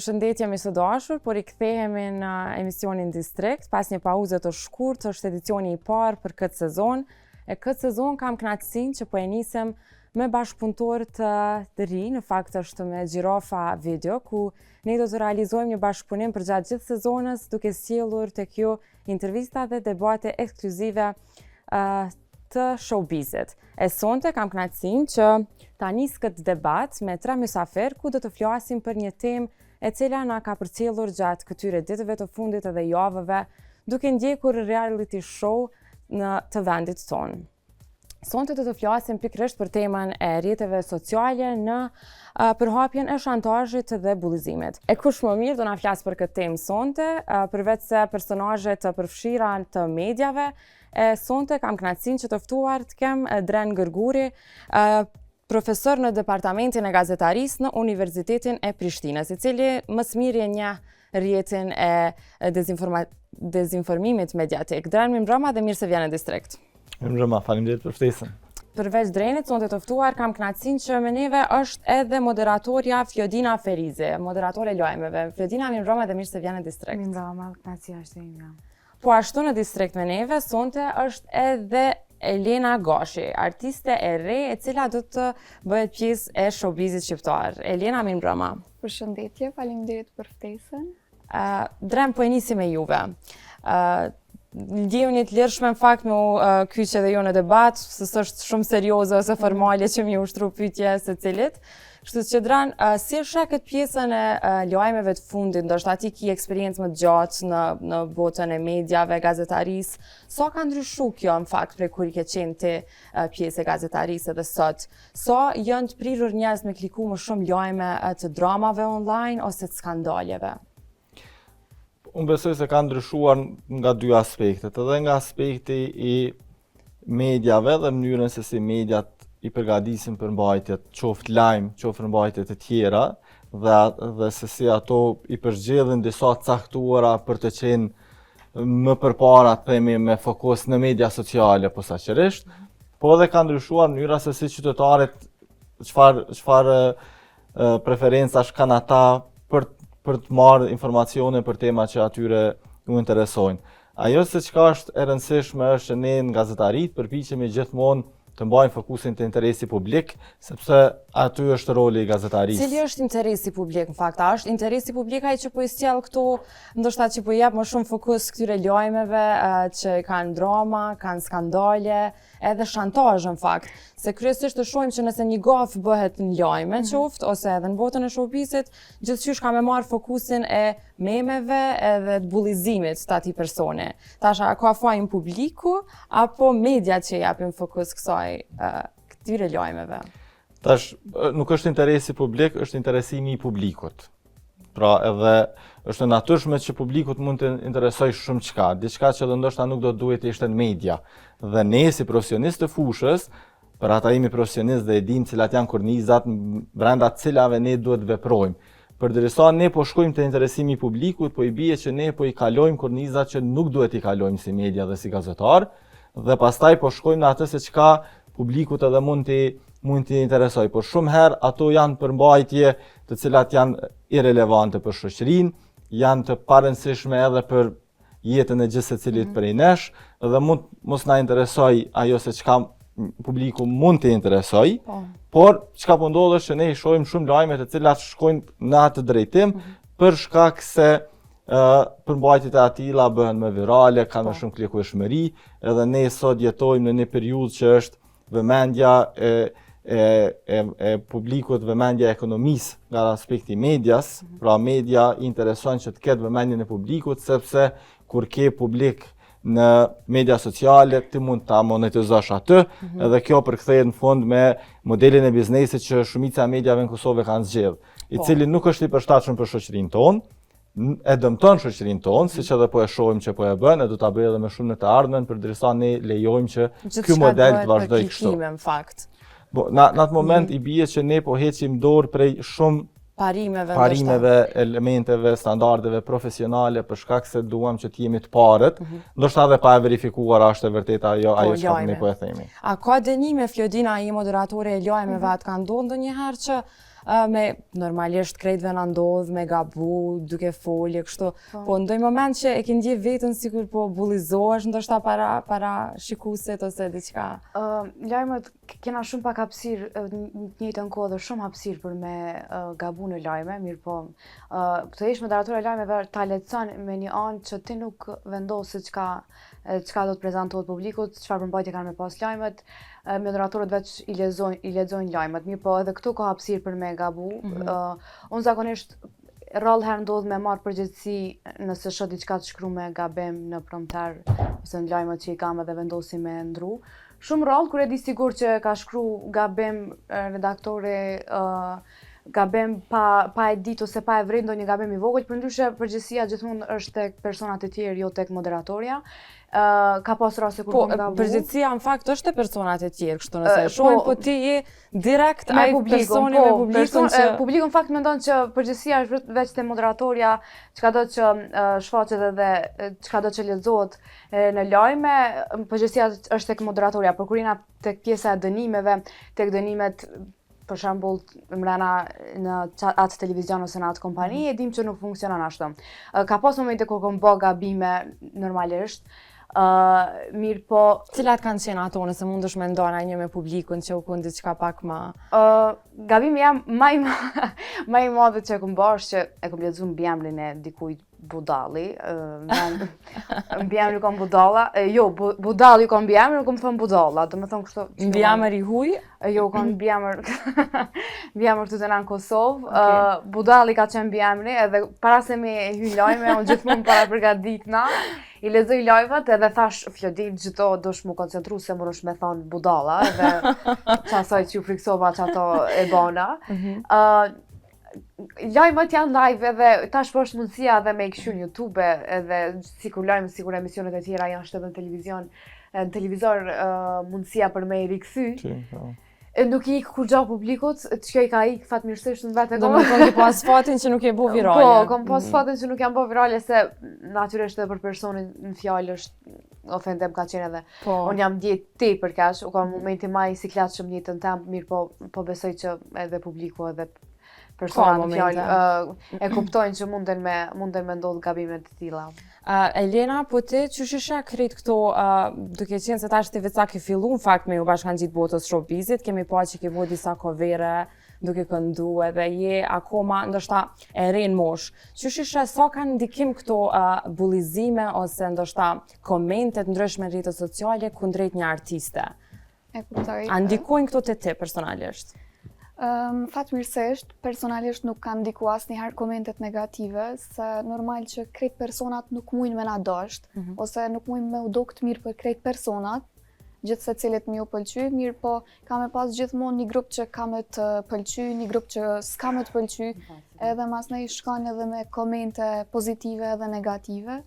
Përshëndetje me së dashur, por I kthehemi në emisionin Distrikt, pas një pauze të shkurtër, është edicioni I parë për këtë sezon. E këtë sezon kam kënaqësinë që po e nisem me bashkëpunëtor të ri, në fakt është me Gjirofa Video, ku ne do të realizojmë një bashkëpunim për gjatë gjithë sezonës, duke sjellur tek ju intervista dhe debate ekskluzive të showbizit. E sonte kam kënaqësinë që ta nis këtë debat me 3 mysafir, ku do të flasim për një temë e cila na ka përcjellur gjatë këtyre ditëve të fundit edhe javëve, duke ndjekur reality show të vendit tonë. Sonte do të flasim pikërisht për temën e rrjeteve sociale në përhapjen e shantazhit dhe bullizimit. E kush më mirë do na flas për këtë temë sonte, përveç se personazhe të përfshira të mediave, sonte kam kënaqësinë që të ftuar të kem Dren Gërguri, profesor në Departamentin e Gazetarisë në Universitetin e Prishtinës, I cili më së miri e njeh rrjetin e dezinformimit mediatik. Dren, mirëmbrëma dhe mirë se vjen në Distrikt. Mirëmbrëma, faleminderit për ftesën. Përveç Drenit, sonte të ftuar kam kënaqësinë që me neve është edhe moderatorja Flodina Ferizi, moderatore lajmeve. Flodina, mirëmbrëma dhe mirë se vjen në Distrikt. Mirëmbrëma, kënaqësia është ime. Po ashtu në Distrikt me neve, sonte është edhe Elena Gashi, artiste e re e cila do të bëhet pjesë e showbizit shqiptar. Elena, mirëmbrëma. Përshëndetje, faleminderit për ftesën. Dren, po e nisi me juve. Ndjehuni të lirshme në fakt me kyç edhe jo në debat, se s'është shumë serioze ose formale që mi ushtru pyetje secilit. Kështu që Dren, si e sheh këtë pjesën e lajmeve të fundit, ndoshta ti ki eksperiencë më të gjatë në botën e mediave, gazetarisë, sa ka ndryshuar kjo në fakt prej kur I ke qenë ti pjesë e gazetarisë edhe sot? Sa janë të prirur njerëz me kliku më shumë lajme të dramave online ose të skandaleve? Unë besoj se ka ndryshuar nga 2 aspektet, edhe nga aspekti I mediave dhe mënyrën se si mediat I përgatisin për mbajtjet, qoftë lajm, qoftë mbajtjet e tjera, dhe se si ato I përzgjedhin disa caktuara për të qenë më përpara themi me fokus në media sociale posaçërisht, po edhe ka ndryshuar mënyra se si qytetarët çfarë preferencash kanë ata për të marrë informacione për tema që atyre ju interesojnë. Ajo se çka është e rëndësishme është që ne në gazetarit përpiqemi gjithmonë të mbajmë fokusin të interesi publik, sepse aty është roli I gazetarisë. Cili është interesi publik në fakt? A është interesi publik ai që po I sjell këtu, ndoshta që po I jep më shumë fokus këtyre lajmeve që kanë drama, kanë skandale, edhe shantazh në fakt. Se kryesisht të shohim që nëse një gafë bëhet në lajme qoftë ose edhe në botën e showbizit, gjithçysh ka me marr fokusin e memeve edhe të bullizimit të atij personi. Tash a ka fajin publiku apo mediat që japin fokus këtyre lajmeve? Tash nuk është interesi publik, është interesimi I publikut. Pra edhe është natyrshme që publikut mund të interesoj shumë çka, diçka që ndoshta nuk do duhet të ishte në media. Dhe ne si profesionistë të fushës, për ata jemi profesionistë dhe e dim cilat janë kornizat brenda të cilave ne duhet veprojmë. Përderisa ne po shkojmë te interesimi I publikut, po I bie që ne po I kalojmë kornizat që nuk duhet I kalojmë si media dhe si gazetar, dhe pastaj po shkojmë në atë se çka publikut edhe mund t'i interesoj. Por shumë herë ato janë përmbajtje të cilat janë irelevante për shoqërinë, janë të parëndësishme edhe për jetën e gjithë secilit prej nesh, dhe mund mos na interesoj ajo se çka publiku mund të interesoj, por çka po ndodh është që ne I shohim shumë lajme të cilat shkojnë në atë drejtim për shkak se përmbajtjet e atilla bëhen më virale, kanë më shumë klikueshmëri, edhe ne sot jetojmë në një periudhë që është vëmendja e publikut, vëmendja e ekonomisë nga aspekti I medias, pra media intereson që të ketë vëmendjen e publikut, sepse kur ke publik në media sociale, ti mund ta monetizosh atë, edhe kjo përkthehet në fund me modelin e biznesit që shumica e mediave në Kosovë kanë zgjedhur, I cili nuk është I përshtatshëm për shoqërinë tonë, e dëmton shoqërinë tonë, siç edhe po e shohim që po e bën, e do ta bëjë edhe më shumë në të ardhmen, përderisa ne lejojmë që ky model të vazhdojë kështu. Në atë moment I bie që ne po heqim dorë prej shumë parimeve, elementeve, standardeve profesionale për shkak se duam që të jemi të parët, ndoshta edhe pa e verifikuar a është e vërtetë ajo që ne po e themi. A ka dënime Flodina I moderatore e lajmeve, atë ka ndodhur ndonjëherë që Normalisht krejtve na ndodh me gabu, duke folje, kështu. Po ndoj moment që e ke ndjej veten sikur po bullizohesh ndoshta para shikuesit ose diçka. Lajmet kena shumë pak hapësirë në të njëjtën kohë dhe shumë hapësirë për me gabu në lajme, mirë po të jesh moderator e lajmeve ta lehtëson me një anë që ti nuk vendos se çka do të prezantohet publikut, çfarë përmbajtje kanë me pas lajmet. Moderatorët veç i lexojnë lajmet, mirë po edhe këtu ka hapësirë për me gabu. Unë zakonisht rrallë herë ndodh me marrë përgjegjësi nëse shoh diçka të shkruar me gabim në prompter ose në lajmet që i kam edhe vendosi me ndru. Shumë rrallë kur e di sigur që ka shkruar gabim redaktori gabim pa e ditë ose pa e vërejtë ndonjë gabim i vogël, përndryshe përgjegjësia gjithmonë është tek personat e tjerë, jo tek moderatorja. Ka pas raste kur kam gabu. Përgjegjësia në fakt është te personat e tjerë, kështu nëse e shohin, po ti je direkt ai personi me publikun që publiku në fakt mendon që përgjegjësia është veç te moderatorja, çkado që shfaqet edhe çkado që lexohet në lajme, përgjegjësia është tek moderatorja, por kur jena tek pjesa e dënimeve, tek dënimet për shembull mbrana në atë televizion ose në atë kompani, e dim që nuk funksionon ashtu. Ka pas momente kur kam bë gabime normalisht, mirë po... Cilat kanë qenë ato, nëse mundesh me ndonë një me publikun që u kun diçka pak më... Gabimi jam ma i madhe që e kom bërë që e kom lexuar mbiemrin e dikujt budalli. Mbiemri kom budalla. Jo, budalli kom mbiemrin, kom thënë budalla. Do të them kështu. Mbiemër i huj? Jo, kom mbiemër këtu në Kosovë. Budalli ka qenë mbiemri, edhe para se me hyj lajme, unë gjithmonë para përgatitna. I lexoj lajmet edhe thash Flodin gjitho dosh mu koncentru se më rosh me thonë budalla edhe qasaj që ju friksova që ato e bona. Lajmet janë live edhe tash po është mundësia edhe me i këshu në YouTube edhe sikur lajmet, sikur emisionet e tjera janë shtë edhe në televizion, në televizor mundësia për me i rikthy. Nuk i ikë kur gjatë publikut, që i ka ikë fatmirësisht në vetë e Do me thonë ki pas fatin që nuk e bu virale. Po, kom pas fatin që nuk jam bo virale, se natyrisht edhe për personin në fjallë është ofendem ka qenë edhe. Unë jam djetë te për kash, u ka momenti ma i siklat që më njëtë në temë, mirë po besoj që edhe publiku edhe personat në fjallë e kuptojnë që munden me ndodhë gabimet të tilla. Elena, po ti qysh ishe krejt këto, duke qenë se tash ti veca ke fillu në fakt me ju bashkangjit botës showbizit, kemi pa që ke bo disa kovere duke këndu edhe je akoma ndoshta e rinë mosh. Qysh ishe, sa kanë ndikim këto bullizime ose ndoshta komentet ndryshme në rrjetet sociale kundrejt një artiste? E kuptoj. A ndikojnë këto te ti personalisht? Fatmirësisht, personalisht nuk kanë ndiku asnjëherë komentet negative, se normal që krejt personat nuk mujnë me na dasht, ose nuk mujnë me u dokt mirë për krejt personat, gjithë se cilit mi u pëlqy, mirë po ka me pas gjithmonë një grup që ka me të pëlqy, një grup që s'ka me të pëlqy, edhe mas ne i shkan edhe me komente pozitive edhe negative,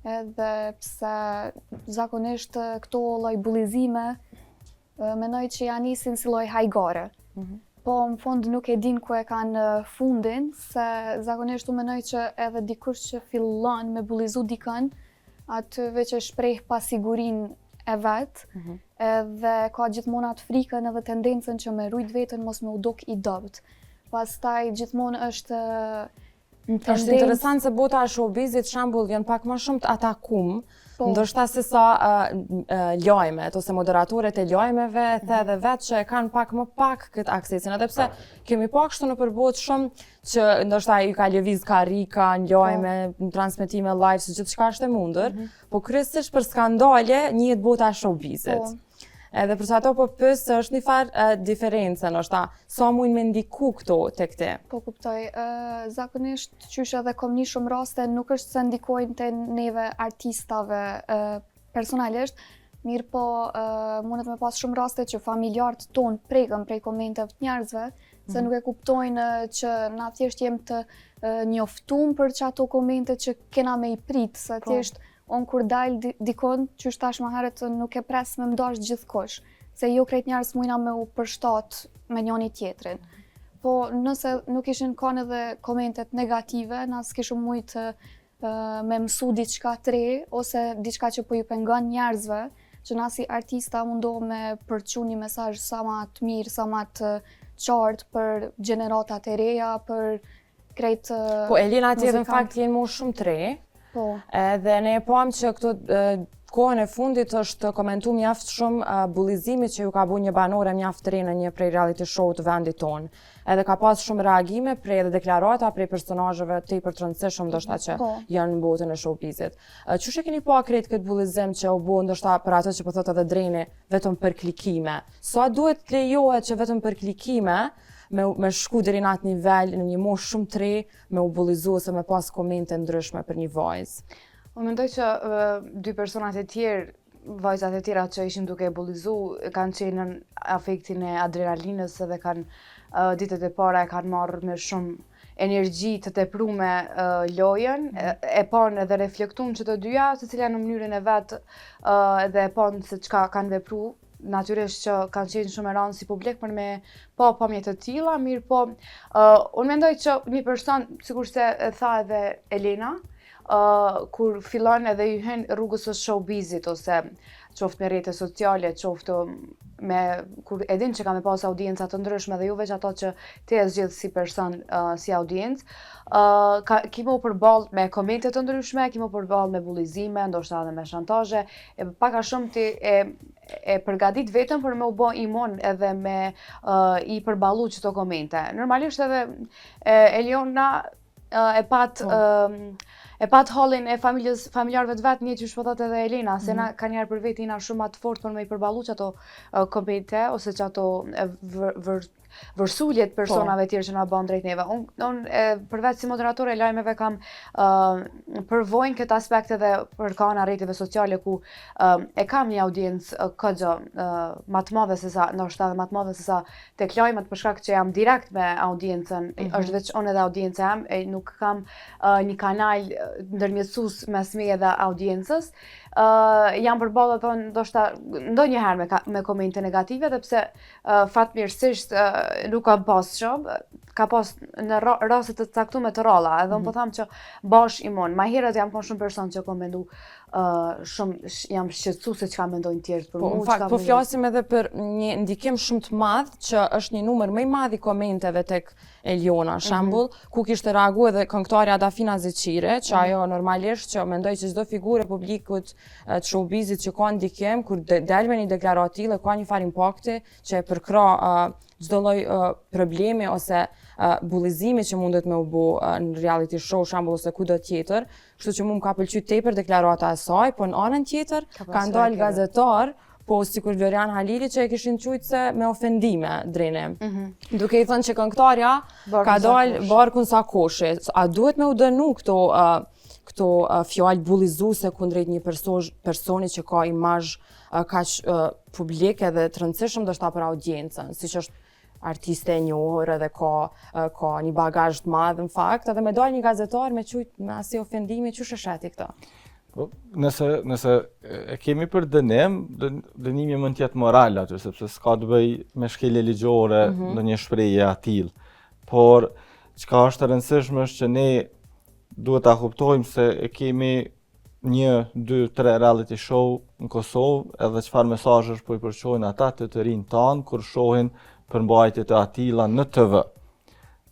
edhe pse zakonisht këto lloj bullizime, menoj që janë nisin si lloj hajgare. Po në fund nuk e din ku e kanë fundin, se zakonisht u menoj që edhe dikush që fillon me bullizu dikën, aty veç e shpreh pasigurin e vetë, edhe ka gjithmonë atë frikën edhe tendencën që me rujt vetën mos me u dok i dopt. Pastaj gjithmonë është Është interesant se bota e showbizit shembull vjen pak më shumë të atakum, ndoshta se sa lajmet ose moderatorët e lajmeve the edhe vetë që e kanë pak më pak këtë aksesin, edhe pse kemi pa kështu në përbot shumë që ndoshta ju ka lëviz karrika në lajme, në transmetime live, se gjithçka është e mundur, po kryesisht për skandale njihet bota e showbizit. Edhe përsa ato po pësë është një farë diferencë, nështë sa mujnë me ndiku këto tek ti? Po kuptoj, zakonisht qysh edhe kom një shumë raste nuk është se ndikojnë të neve artistave personalisht, mirë po mundet me pas shumë raste që familjarët tonë prekën prej komenteve të njerëzve, se nuk e kuptojnë që na thjesht jem të njoftum për që ato komente që kena me i pritë, se thjesht unë kur dalë dikon, që është tash më herët nuk e pres me mdash gjithkosh, se jo krejt njerës mujna me u përshtat me njoni tjetrin. Po nëse nuk ishin kanë edhe komentet negative, na s'kishim mujtë me mësu diçka të re, ose diçka që po ju pengon njerëzve, që na si artista mundohem me përçu një mesazh sa më të mirë, sa më të qartë për gjeneratat e reja, për krejt Po Elina atje në fakt jenë më shumë të re. Po. Edhe ne e pam që këto kohën e fundit është komentu mjaft shumë bullizimi që ju ka bu një banore mjaft të re në një prej reality show të vendit tonë. Edhe ka pas shumë reagime prej edhe deklarata prej personazheve tepër të rëndësishëm ndoshta që janë në botën e showbizit. Çush e keni pa krejt këtë bullizim që u bë ndoshta për ato që po thotë edhe Dreni vetëm për klikime. Sa duhet të lejohet që vetëm për klikime me shku deri në atë nivel në një moshë shumë të re me u bullizu ose me pas komente ndryshme për një vajzë? Unë mendoj që dy personat e tjerë, vajzat e tjera që ishin duke bullizu, kanë qenë në afektin e adrenalinës edhe kanë ditët e para e kanë marrë me shumë energji të teprume lojën, e panë edhe reflektuar që të dyja, secila në mënyrën e vet, edhe e panë se çka kanë vepruar. Natyrisht që kanë qenë shumë e rëndë si publik për me pa pamje të tilla, mirë po, unë mendoj që një person, sikur se e tha edhe Elena, kur fillon edhe i hyn rrugës së showbizit ose qoftë me rrjete sociale, qoftë me kur e din që ka me pas audienca të ndryshme dhe jo veç ato që ti e zgjidh si person, si audiencë, kemi u përballë me komente të ndryshme, kemi u përballë me bullizime, ndoshta edhe me shantazhe, pak a shumë ti e përgatit vetëm për me u bë imun edhe me i përballu çdo komente. Normalisht edhe Eliona e pat hallin e familjarëve të vet, një që shpotat edhe Elena, se na ka njerë për vetë jena shumë atë fort për me i përballu që ato komente ose që ato vërsuljet personave tjerë që na bën drejt neve. Unë përveç si moderatore e lajmeve kam përvojnë këtë aspekt edhe për kana rrjeteve sociale ku e kam një audiencë këgjë më të madhe se sa, ndoshta edhe më të madhe se sa tek lajmet për shkak që jam direkt me audiencën, është veç unë edhe audiencë jam, nuk kam një kanal ndërmjetësues mes meje dhe audiencës. Jam përballë ato ndoshta ndonjëherë me komente negative, dhe pse fatmirësisht nuk kam pas shumë, ka pas në raste të caktuara të rralla, edhe unë po them që bash imun. Ma herët jam shumë person që kam mendu shumë jam shqetësuar se çka mendojnë tjerët për mua. Në fakt po flasim edhe për një ndikim shumë të madh që është një numër më i madh i komenteve tek Eliona, shembull, ku kishte reaguar edhe këngëtarja Adafina Zeqire, që ajo normalisht që mendoj që çdo figurë e publikut të showbizit që ka ndikim, kur del me një deklaratë tillë ka një farë impakti që e përkra çdo lloj problemi ose bullizimi që mundet me u bë në reality show, shembull, ose kudo tjetër. Kështu që mua më ka pëlqyer tepër deklarata e saj, po në anën tjetër ka ndalë gazetar, po sikur Florian Halili që e kishin thujt se me ofendime Dreni. Duke i thënë që këngëtarja ka dalë barkun sa koshi. A duhet me u dënu këto fjalë bullizuese kundrejt një personi që ka imazh kaq publik edhe të rëndësishëm ndoshta për audiencën, siç është artiste e njohur edhe ka një bagazh të madh në fakt, edhe me dalë një gazetar me thujt me asnjë ofendimi, çu sheshati këtë? Nëse e kemi për dënim, dënimi mund të jetë moral aty, sepse s'ka të bëj me shkelje ligjore në një shprehje atill. Por çka është e rëndësishme është që ne duhet ta kuptojmë se e kemi 1, 2, 3 reality show në Kosovë, edhe çfarë mesazhesh po i përçojnë ata të rinj tanë kur shohin përmbajtje të atilla në TV.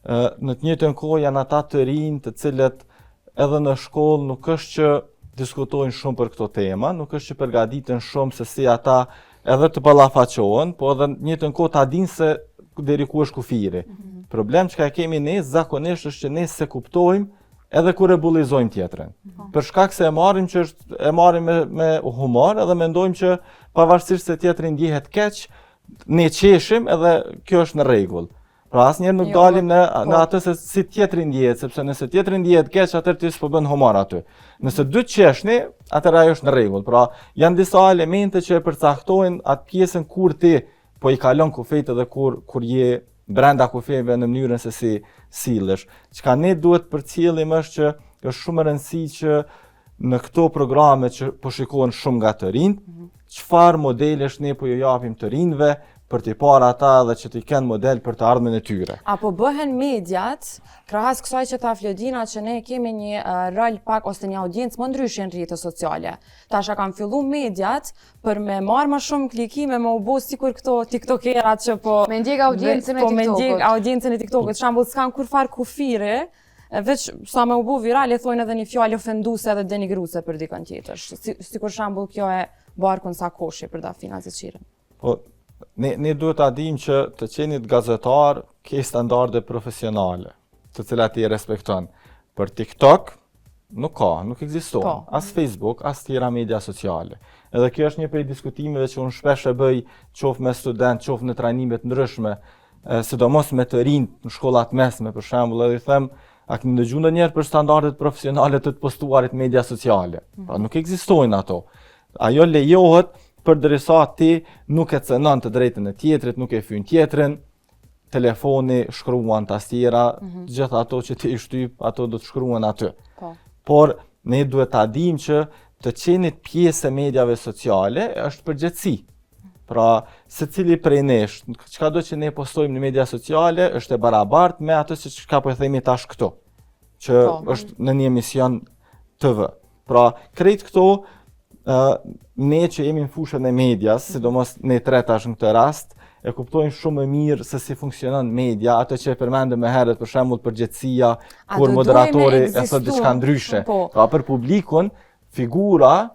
Në të njëjtën kohë janë ata të rinj të cilët edhe në shkollë nuk është që diskutojnë shumë për këto tema, nuk është që përgatiten shumë se si ata edhe të ballafaqohen, po edhe në njëjtën kohë ta dinë se deri ku është kufiri. Problem që kemi ne zakonisht është që ne se kuptojmë edhe kur e bullizojmë tjetrën. Për shkak se e marrim me humor edhe mendojmë që pavarësisht se tjetri ndjehet keq, ne qeshim edhe kjo është në rregull. Pra asnjëherë nuk dalim në atë se si tjetri ndjehet, sepse nëse tjetri ndjehet keq, atëherë ti s'po bën humor aty. Nëse dy qeshni, atëherë ajo është në rregull. Pra janë disa elemente që e përcaktojnë atë pjesën kur ti po i kalon kufejt edhe kur je brenda kufejve në mënyrën se si sillesh. Çka ne duhet përcjellim është që është shumë e rëndësishme që në këto programe që po shikohen shumë nga të rinjt, çfarë modelesh ne po ju japim të rinjve për t'i parë ata dhe që t'i kenë model për të ardhmen e tyre. Apo bëhen mediat, krahas kësaj që tha Flodina, që ne kemi një rol pak ose një audiencë më ndryshe në rrjetet sociale. Tasha kanë fillu mediat për me marrë më shumë klikime, me u bo sikur këto tiktokerat që po... Me ndjek audiencën e Po me TikTokut. ndjek audiencën e TikTokut. Shembull, s'kan kurfar kufire, veç sa me u bo viral e thojnë edhe një fjalë ofenduese dhe denigruese për dikën tjetër. Sikur shembull kjo e Barkun Sakoshi për Dafina Zeqiren. Po, ne duhet ta dim që të qenit gazetar ke standarde profesionale, të cilat i respekton. Për TikTok nuk ekziston, as Facebook, as tjera media sociale. Edhe kjo është një prej diskutimeve që unë shpesh e bëj qoftë me student, qoftë në trajnime të ndryshme, sidomos me të rinj në shkollat mesme për shembull, edhe i them, a keni dëgjuar ndonjëherë për standardet profesionale të postuarit media sociale? Pra nuk ekzistojnë ato. Ajo lejohet përderisa ti nuk e cënon të drejtën e tjetrit, nuk e fyn tjetrin, telefoni shkruan tastiera, gjithë ato që ti i shtyp, ato do të shkruan aty. Por ne duhet ta dim që të qenit pjesë e mediave sociale është përgjithësi. Pra, secili prej nesh, çka do që ne postojmë në media sociale është e barabartë me atë që çka po e themi tash këtu, që është në një emision TV. Pra, krejt këto ne që jemi në fushën e medias, sidomos ne tre tash në këtë rast, e kuptojnë shumë më mirë se si funksionon media, ato që e përmendëm më herët, për shembull përgjithësia, kur moderatori e thot diçka ndryshe. Pra për publikun, figura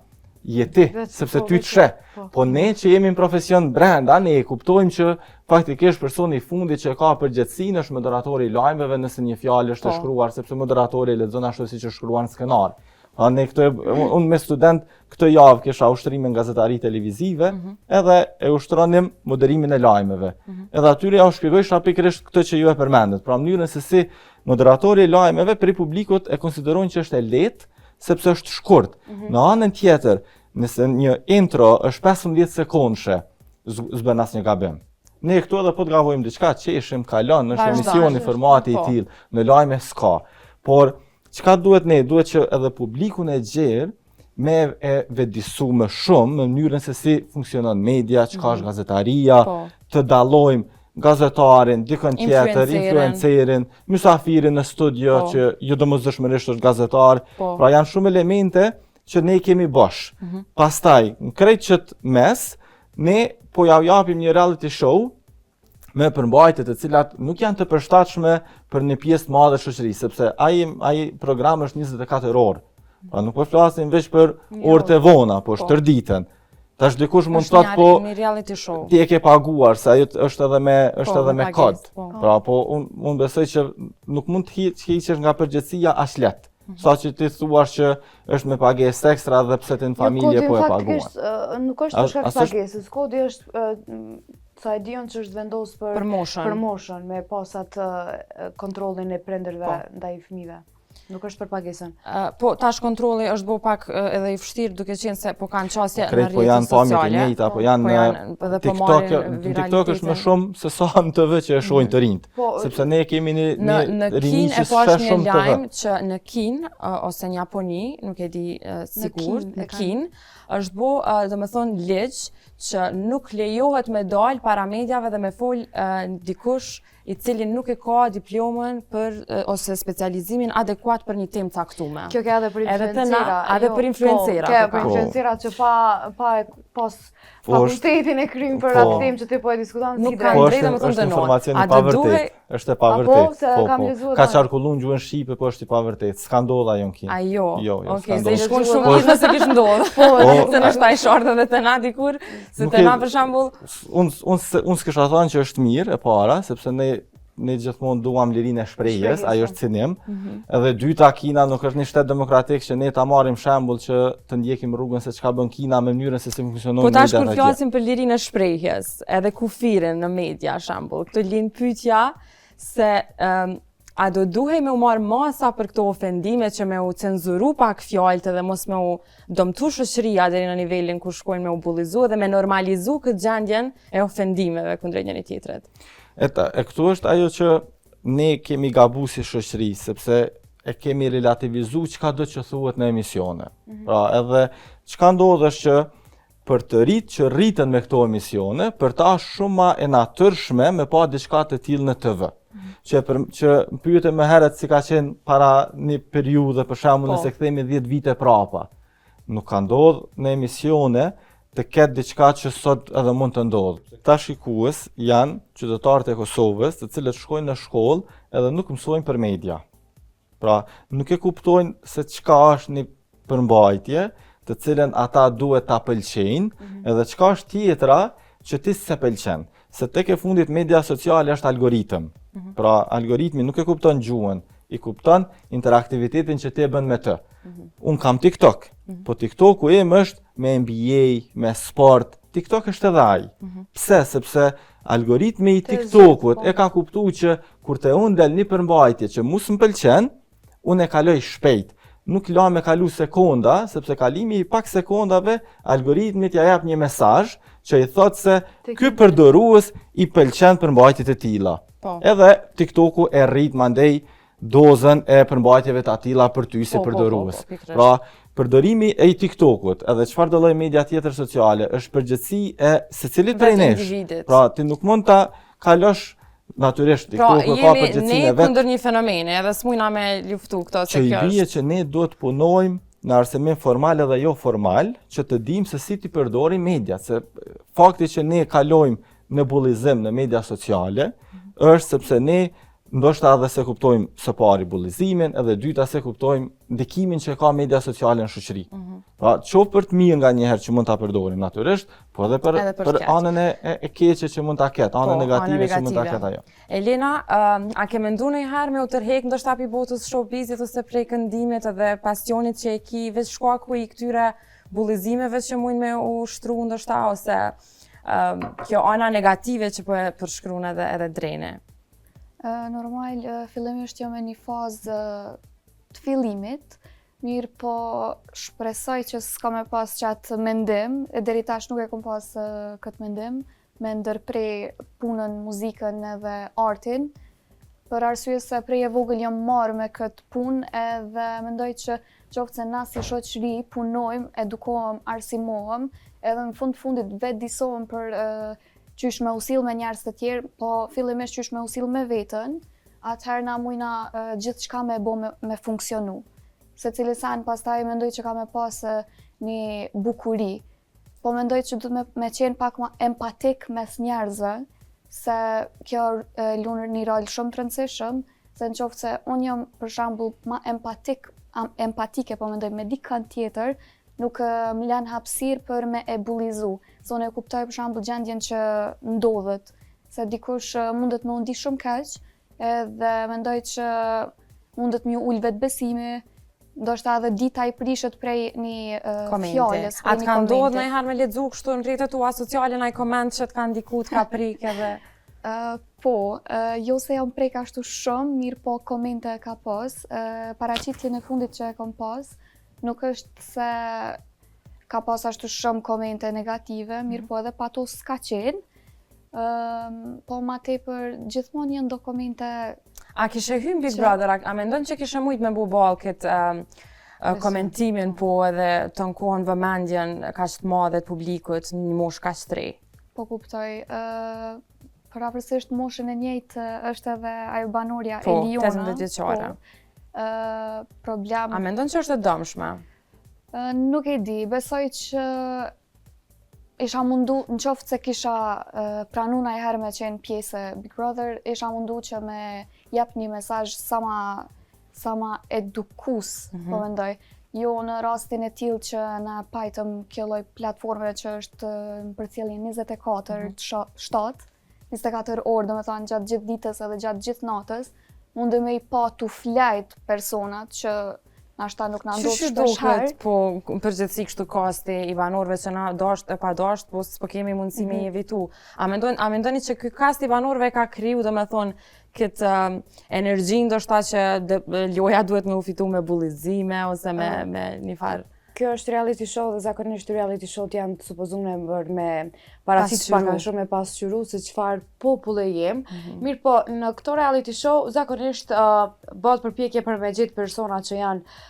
je ti, sepse ty të sheh. Po ne që jemi në profesion brenda, ne e kuptojmë që faktikisht personi i fundit që ka përgjegjësinë është moderatori i lajmeve nëse një fjalë është e shkruar, sepse moderatori e lexon ashtu siç është shkruar në skenar. Unë me student këtë javë kisha ushtrimin gazetari televizive, edhe e ushtronim moderimin e lajmeve. Edhe atyre ja u shpjegojsha pikërisht këtë që ju e përmendet. Pra mënyrën se si moderatori i lajmeve për publikut e konsiderojnë që është e lehtë, sepse është shkurt. Në anën tjetër, nëse një intro është 15 sekondëshe, s'bën asnjë gabim. Ne këtu edhe po të gabojmë diçka, qeshim, kalon, është emisioni formati i tillë, në lajme s'ka. Por çka duhet ne? Duhet që edhe publikun e gjerë me e vedisu më shumë në mënyrën se si funksionon media, çka është gazetaria, të dallojmë gazetarin, dikën tjetër, influencerin, mysafirin në studio që jo domosdoshmërisht është gazetar. Pra janë shumë elemente që ne kemi bosh. Pastaj, në krejt qët mes, ne po ja japim një reality show me përmbajtje të cilat nuk janë të përshtatshme për një pjesë të madhe shoqërisë, sepse ai program është 24 orë. Pra nuk po flasim veç për orët e vona, po shërditën. Tash dikush mund të thotë po një reality show. Ti e ke paguar se ajo është edhe me kod. Pra po unë besoj që nuk mund të hiqesh nga përgjegjësia as lehtë. Sa që ti thuash që është me pagesë ekstra dhe pse ti në familje po e paguan. Nuk është për shkak pagesës, kodi është sa e dion që është vendos për moshën me pas atë kontrollin e prindërve ndaj fëmijëve. Nuk është për pagesën. Po tash kontrolli është bo pak edhe i vështirë duke qenë se po kanë qasje në rrjetet sociale. Po janë pamjet e njëjta, po janë në TikTok. TikTok është më shumë se sa në TV që e shohin të rinjt. Sepse ne kemi një rinj që sheh shumë TV. Në Kinë e pash një lajm që në Kinë ose në Japoni, nuk e di sigurt, në Kinë është bo domethënë ligj që nuk lejohet me dalë para mediave dhe me fol dikush i cili nuk e ka diplomën ose specializimin adekuat për një temë caktuar. Kjo ka edhe për influencera. Edhe për influencera. Ka për influencera që pas fakultetin e krym për atë temë që ti po e diskuton si drejt. Nuk kanë drejtë më është informacion i pavërtet. Është e pavërtet. Ka qarkullun gjuhën shqipe, po është i pavërtet. S'ka ndodhur ajo në Kinë. Jo. Okej, se shkon shumë nëse kish ndodhur. Po, se në shtaj shortë edhe të na dikur, se të na për shembull. Unë s'kisha thënë që është mirë e para, sepse ne gjithmonë duam lirinë e shprehjes, ajo është cinim. Edhe dyta, Kina nuk është një shtet demokratik që ne ta marrim shembull që të ndjekim rrugën se çka bën Kina me mënyrën se si funksionon media. Po tash kur flasim për lirinë e shprehjes, edhe kufirin në media shembull, këtë lind pyetja se a do duhej me u marrë masa për këto ofendime që me u cenzuru pak fjalët edhe mos me u dëmtu shoqëria deri në nivelin ku shkojnë me u bullizu dhe me normalizu këtë gjendjen e ofendimeve kundrejt njëri tjetrit. E këtu është ajo që ne kemi gabu si shoqëri, sepse e kemi relativizu çka do që thuhet në emisione. Pra edhe çka ndodh është që për të rritë që rritën me këto emisione, për ta shumë ma e natyrshme me pa diçka të tillë në TV. Që pyete më herët si ka qenë para një periudhe, për shembull nëse kthehemi 10 vite prapa. Nuk ka ndodhur në emisione të ketë diçka që sot edhe mund të ndodhë. Ta shikues janë qytetarët e Kosovës, të cilët shkojnë në shkollë edhe nuk mësojnë për media. Pra, nuk e kuptojnë se çka është një përmbajtje, të cilën ata duhet ta pëlqejnë, edhe çka është tjetra që ti s'e pëlqen. Se tek e fundit media sociale është algoritëm. Pra, algoritmi nuk e kupton gjuhën, i kupton interaktivitetin që ti e bën me të. Unë kam TikTok, po TikToku im është me NBA, me sport. TikTok është edhe ai. Pse? Sepse algoritmi i TikTokut e ka kuptuar që kur te unë del një përmbajtje që mus më pëlqen, unë e kaloj shpejt. Nuk la me kalu sekonda, sepse kalimi i pak sekondave, algoritmit ja jep një mesazh që i thot se ky përdorues i pëlqen përmbajtjet e tilla. Edhe TikToku e rrit mandej dozën e përmbajtjeve të atilla për ty si përdorues. Pra, përdorimi e TikTokut edhe çfarë do lloj media tjetër sociale është përgjithësi e secilit prej nesh. Pra, ti nuk mund ta kalosh natyrisht TikToku ka përgjithësinë ne kundër një fenomeni, edhe s'mujna me luftu këto se kjo është. Që i bie që ne duhet punojmë në arsimin formal edhe jo formal, që të dimë se si ti përdorim media, se fakti që ne kalojmë në bullizim në media sociale është sepse ne ndoshta edhe se kuptojmë së pari bullizimin, edhe dyta se kuptojmë ndikimin që ka media sociale në shoqëri. Pra, qoftë për të mirë nga njëherë që mund ta përdorim natyrisht, po edhe për anën e keqe që mund ta ketë, anën negative që mund ta ketë ajo. Elena, a ke menduar ndonjëherë me u tërheq ndoshta pi botës showbizit ose prej këndimit edhe pasionit që e ki veç shkaku i këtyre bullizimeve që mund me u shtru ndoshta ose kjo ana negative që po e përshkruan edhe drene? Normal, fillimisht jam në një fazë të fillimit, mirë po shpresoj që s'ka me pas qatë mendim, e deri tash nuk e kom pas këtë mendim, me ndërprej punën, muzikën edhe artin, për arsye se prej e vogël jam marrë me këtë punë edhe mendoj që qoftë se na si shoqëri punojmë, edukohem, arsimohem, edhe në fundit vetë disohem për qysh me usill me njerëz të tjerë, po fillimisht qysh me usill me veten, atëherë na mujna gjithçka me bo me funksionu. Secili sen pastaj mendoj që ka me pas një bukuri, po mendoj që duhet me qenë pak ma empatik mes njerëzve, se kjo lun një rol shumë të rëndësishëm, se në qoftë se unë jam për shembull ma empatike, po mendoj me dikën tjetër, nuk më lën hapësirë për me e bullizu. Se unë e kuptoj për shembull gjendjen që ndodhet, se dikush mundet me u ndi shumë keq, edhe mendoj që mundet me ul vetbesimi, ndoshta edhe dita i prishet prej një fjalës. A të ka ndodhur ndonjëherë me lexu kështu në rrjetet tua sociale ndaj koment që të ka ndiku të ka prik edhe? Po, jo se jam prek ashtu shumë, mirë po komente ka pas. Paraqitjen e fundit që e kam pas, nuk është se ka pas ashtu shumë komente negative, mirë po edhe pato s'ka qenë. Po ma tepër gjithmonë janë do komente. A kishe hym Big Brother, a mendon që kishe mujt me bu ball këtë komentimin po edhe të nkohen vëmendjen kaq të madhe të publikut në një moshë kaq të re? Po kuptoj. Pavarësisht moshën e njëjtë është edhe ajo banorja Eliona. Po, 18 vjeçare. Problem. A mendon që është e dëmshme? Nuk e di, besoj që isha mundu, në qoftë se kisha pranu najherë me qenë pjesë Big Brother, isha mundu që me jep një mesazh sa ma edukus, po mendoj. Jo në rastin e tillë që na pajtëm kjo lloj platforme që është në përcjelljen 24 orë, domethënë gjatë gjithë ditës edhe gjatë gjithë natës, mundë me i pa tu flajt personat që nashta nuk na ndodh shpesh. Po përgjithësi kështu kasti i banorëve që na dasht e pa dasht, po s'po kemi mundësi me evitu. A mendoni që ky kast i banorëve ka kriju domethënë këtë energji ndoshta që loja duhet me u fitu me bullizime ose me një farë? Kjo është reality show dhe zakonisht reality show janë të supozuar me paraqitë pak a shumë me pasqyru se çfarë populle jem. Mirë po, në këto reality show, zakonisht bëhet përpjekje për me gjetë persona që janë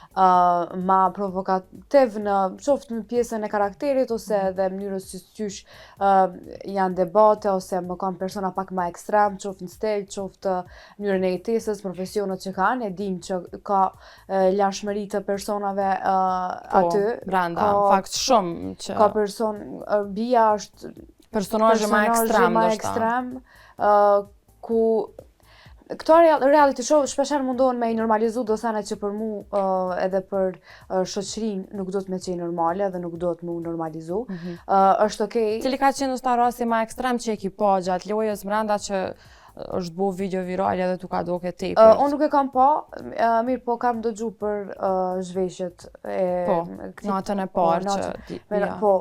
ma provokativ qoftë në pjesën e karakterit ose edhe mënyrës si qysh janë debate ose më kanë persona pak ma ekstrem, qoftë në stel, qoftë mënyrën e jetesës, profesionet që kanë, e dim që ka lashmëri të personave aty. Brenda, në fakt shumë që... Ka bia është personazhe ma ekstrem, ku këto reality show shpeshherë mundohen me i normalizu do sene që për mu edhe për shoqërinë nuk do të me qenë normale dhe nuk do të mu normalizu. Është okej. Cili ka qenë sta rasti ma ekstrem që e ki pa gjatë lojës brenda që është bu video viral edhe tu ka doke tepër? Unë nuk e kam pa, mirë po kam dëgju për zhveshjet e... Po, natën e parë që... Po,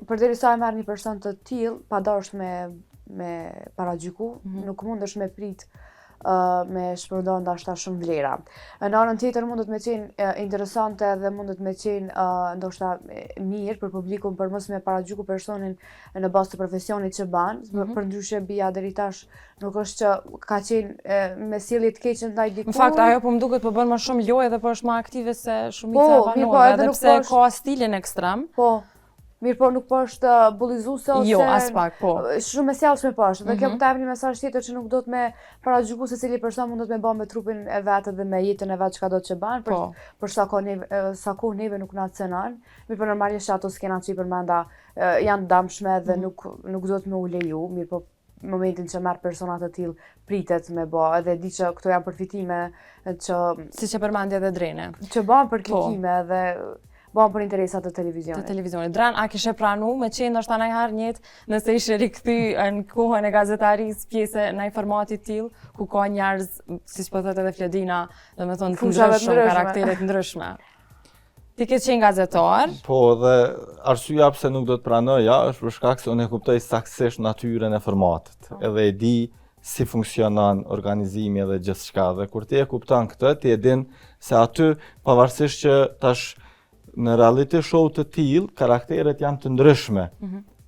përderisa e merr një person të tillë, padarsh me paragjyku, nuk mundesh me prit me shpërndon dashta shumë vlera. Në anën tjetër mundet me qenë interesante dhe mundet me qenë ndoshta mirë për publikun për mos me paragjyku personin në bazë të profesionit që ban, përndryshe bia deri tash nuk është që ka qenë me sjellje të keqe ndaj dikujt. Në fakt ajo po më duket po bën më shumë lojë dhe po është më aktive se shumica e banorëve, edhe pse ka stilin ekstrem. Po. Mirë po nuk po është bullizuese ose... Jo, as pak, po. Shumë e sjellshme po është. Dhe kjo po të jep një mesazh tjetër që nuk do të me paragjyku se cili person mund të me bë me trupin e vet dhe me jetën e vet çka do të ban, për sa kohë neve nuk na cenon. Mirë po normalisht ato skena që i përmenda janë dëmshme dhe nuk do të me u leju. Mirë po momentin që merr persona të tillë pritet me bë, edhe di që këto janë përfitime që... Siç e përmendi edhe Drene. Që bën për klikime dhe... Bën për interesat të televizionit. Të televizionit. Dran, a kishe pranu me qenë ndoshta ndonjëherë njëtë nëse ishe rikthy në kohën e gazetarisë pjesë ndaj formati tillë ku ka njerëz, siç po thotë edhe Fledina, domethënë të ndryshëm, karaktere të ndryshme. Ti ke qenë gazetar? Po, dhe arsyeja pse nuk do të pranoja është për shkak se unë e kuptoj saktësisht natyrën e formatit. Edhe e di si funksionon organizimi edhe gjithçka. Dhe kur ti e kupton këtë, ti e din se aty pavarësisht që tash në reality show të tillë, karakteret janë të ndryshme,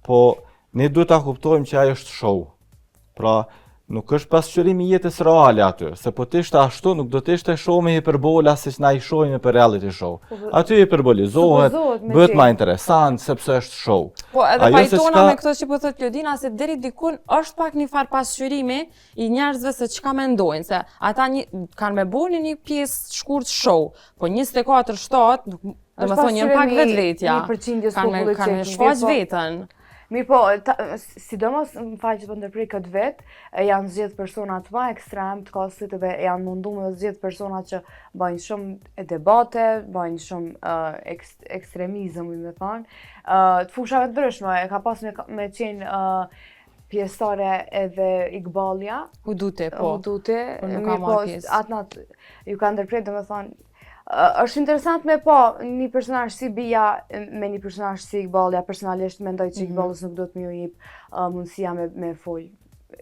po ne duhet ta kuptojmë që ajo është show. Pra, nuk është pasqyrimi i jetës reale aty, se po të ishte ashtu, nuk do të ishte show me hiperbola siç na i shohim për reality show. Aty hiperbolizohet, bëhet më interesant sepse është show. Po edhe pajtona me këtë që po thotë Klodina se deri dikun është pak një far pasqyrimi i njerëzve se çka mendojnë, se ata kanë me bënë një pjesë shkurt show, po 24/7 nuk domethënë janë pak vetvetja. Kanë me shfaq veten. Mirë po, sidomos më fal që po ndërprej këtë vet, janë zgjedh persona të më ekstrem të kosit dhe janë mundu me zgjedh persona që bëjnë shumë debate, bëjnë shumë ekstremizëm, më thonë, të fushave të ndryshme, ka pas me qenë pjesëtare edhe Iqbalja. Hudute, po. Hudute, mirë po, atnat ju ka ndërprej, domethënë, është interesant me po një personazh si Bia me një personazh si Iqbalja. Personalisht mendoj që Iqballës nuk do të më u jep mundësia me fol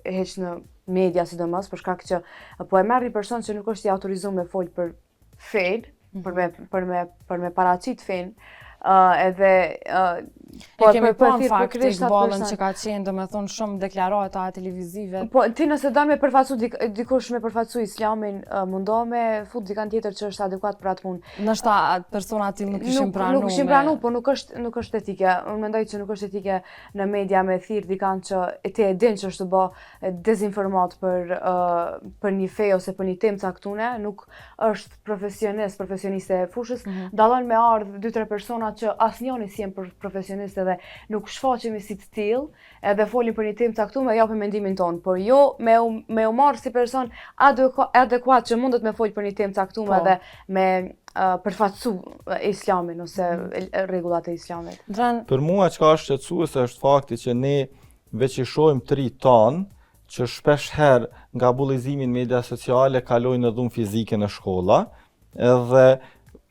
heq në media sidomos për shkak që po e merr një person që nuk është i autorizuar me fol për fen, për me paraqit fen, edhe po kemi pa në fakt Iqballën që ka qenë domethënë shumë deklarata televizive. Po ti nëse don me përfaqësu dikush me përfaqësu Islamin, mundohu me fut dikant tjetër që është adekuat për atë punë. Ndoshta persona të tillë nuk kishin pranuar. Nuk kishin pranuar, po nuk është etike. Unë mendoj që nuk është etike në media me thirr dikant që ti e din që është të bë dezinformat për një fe ose për një temë caktune, nuk është profesioniste e fushës, dallon me ardh 2-3 persona që asnjëri si janë profesionistë dhe nuk shfaqemi si të tillë, edhe folin për një temë caktuar, japim mendimin ton, por jo me u marr si person adekuat që mundet me fol për një temë caktuar dhe me përfaqësu Islamin ose rregullat e Islamit. Për mua çka është shqetësuese është fakti që ne veç i shohim të ri tan që shpesh herë nga bullizimi në media sociale kalojnë në dhunë fizike në shkolla, edhe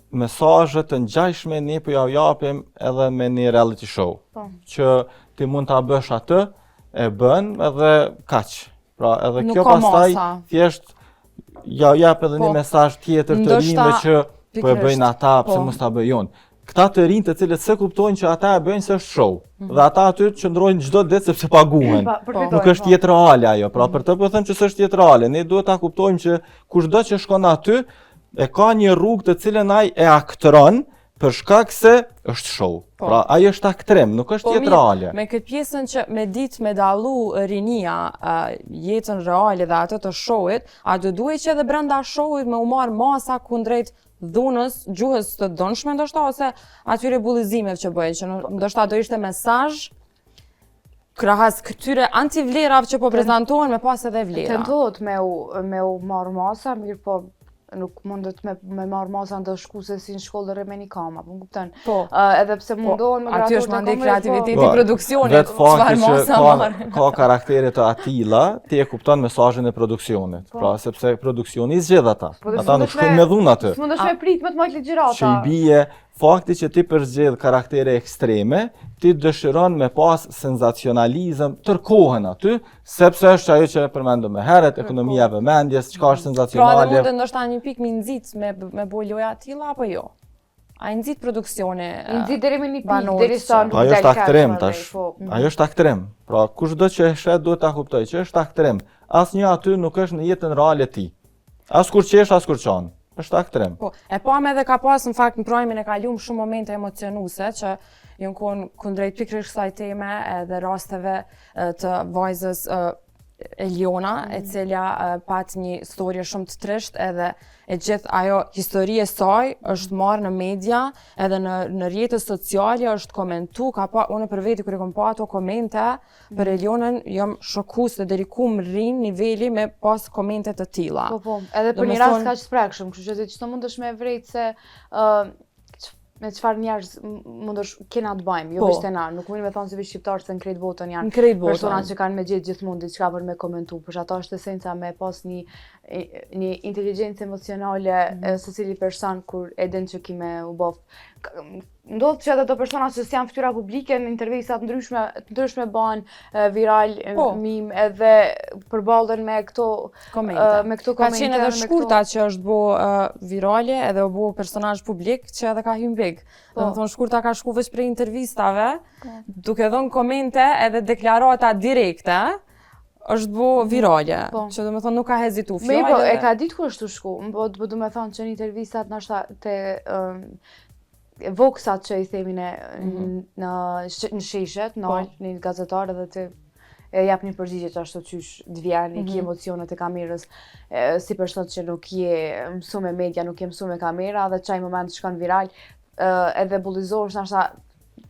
mesazhe të ngjashme ne po ja japim edhe me një reality show. Që ti mund ta bësh atë, e bën edhe kaq. Pra edhe kjo pastaj thjesht ja jap edhe një mesazh tjetër të rinjve që po e bëjnë ata pse mos ta bëj unë. këta të rinj të cilët se kuptojnë që ata e bëjnë se është show. Dhe ata aty qëndrojnë çdo ditë sepse paguhen. Nuk është jetë reale ajo. Pra për të po them që s'është jetë reale. Ne duhet ta kuptojmë që kushdo që shkon aty e ka një rrugë të cilën ai e aktron për shkak se është show. Pra ai është aktrim, nuk është jetë reale. Me këtë pjesën që me ditë me dallu rinia jetën reale dhe atë të showit, a do duhet që edhe brenda showit me u marr masa kundrejt dhunës, gjuhës të dënshme ndoshta ose atyre bullizimeve që bëhen, që ndoshta do ishte mesazh krahas këtyre antivlerave që po prezantohen me pas edhe vlera. Tentohet me u marr masa, mirë po nuk mundet me marr masa ndo shkuese si në shkollë rreme një kama, po më kupton. Edhe pse mundohen me aty është mandej kreativiteti i produksionit. Vetë fakti që ka karaktere të atilla, ti e kupton mesazhin e produksionit. Pra sepse produksioni i zgjedh ata. Ata nuk shkojnë me dhunë aty. S'mundesh me prit më të marrë ligjërata. Që i bie fakti që ti përzgjedh karaktere ekstreme, ti dëshiron me pas senzacionalizëm tërkohën aty, sepse është ajo që përmendëm më herët, ekonomia e vëmendjes, çka është senzacionale. Pra dhe ndoshta një pikë mi nxit me loja tilla apo jo? A i nxit produksione? Nxit deri me një pikë, derisa nuk ajo është aktrim tash. Ajo është aktrim. Pra kushdo që e shet duhet ta kuptoj që është aktrim. Asnjë aty nuk është në jetën reale ti. As kur qesh, as kur çon. Është aktrim. Po, e pam edhe ka pas në fakt në projimin e kaluam shumë momente emocionuese që janë konë kundrejt pikërisht kësaj teme edhe rasteve të vajzës Eliona, e cila pat një storje shumë të trisht edhe e gjithë ajo historie saj është marrë në media edhe në rrjetet sociale është komentu, unë për veti kur e kom pa ato komente për Elionën jam shokuar se deri ku më rrin niveli me pas komente të tilla. Po, edhe për një rast kaq sprekshëm, kështu që çdo mundesh me vrejt se me çfarë njerëz mundesh kena të bëjmë, jo vetëm na, nuk mund të thonë se vi shqiptarë se në krejt botën janë persona që kanë me gjetë gjithmonë diçka për me komentu, për ata është esenca me pas një inteligjencë emocionale secili person kur e din që ki me u bof. Ndodh që ato persona që s'janë fytyra publike në intervista të ndryshme bëhen viral, mim edhe përballen me këto komente. Ka qenë edhe Shkurta që është bo virale edhe u bo personazh publik që edhe ka hyrë big. Domethënë Shkurta ka shku veç prej intervistave, duke dhënë komente edhe deklarata direkte. Është bo virale, që do me thonë nuk ka hezitu fjallë. Po, e ka ditë ku është të shku, po do me thonë që një intervistat nështë të voksat që i themin në shishet, në gazetarë dhe të jap një përgjigje që ashtu qysh të vjen, i ki emocionet e kamerës, si person që nuk je mësu me media, nuk je mësu me kamera, dhe qaj moment shkan viral, edhe bullizor është nështë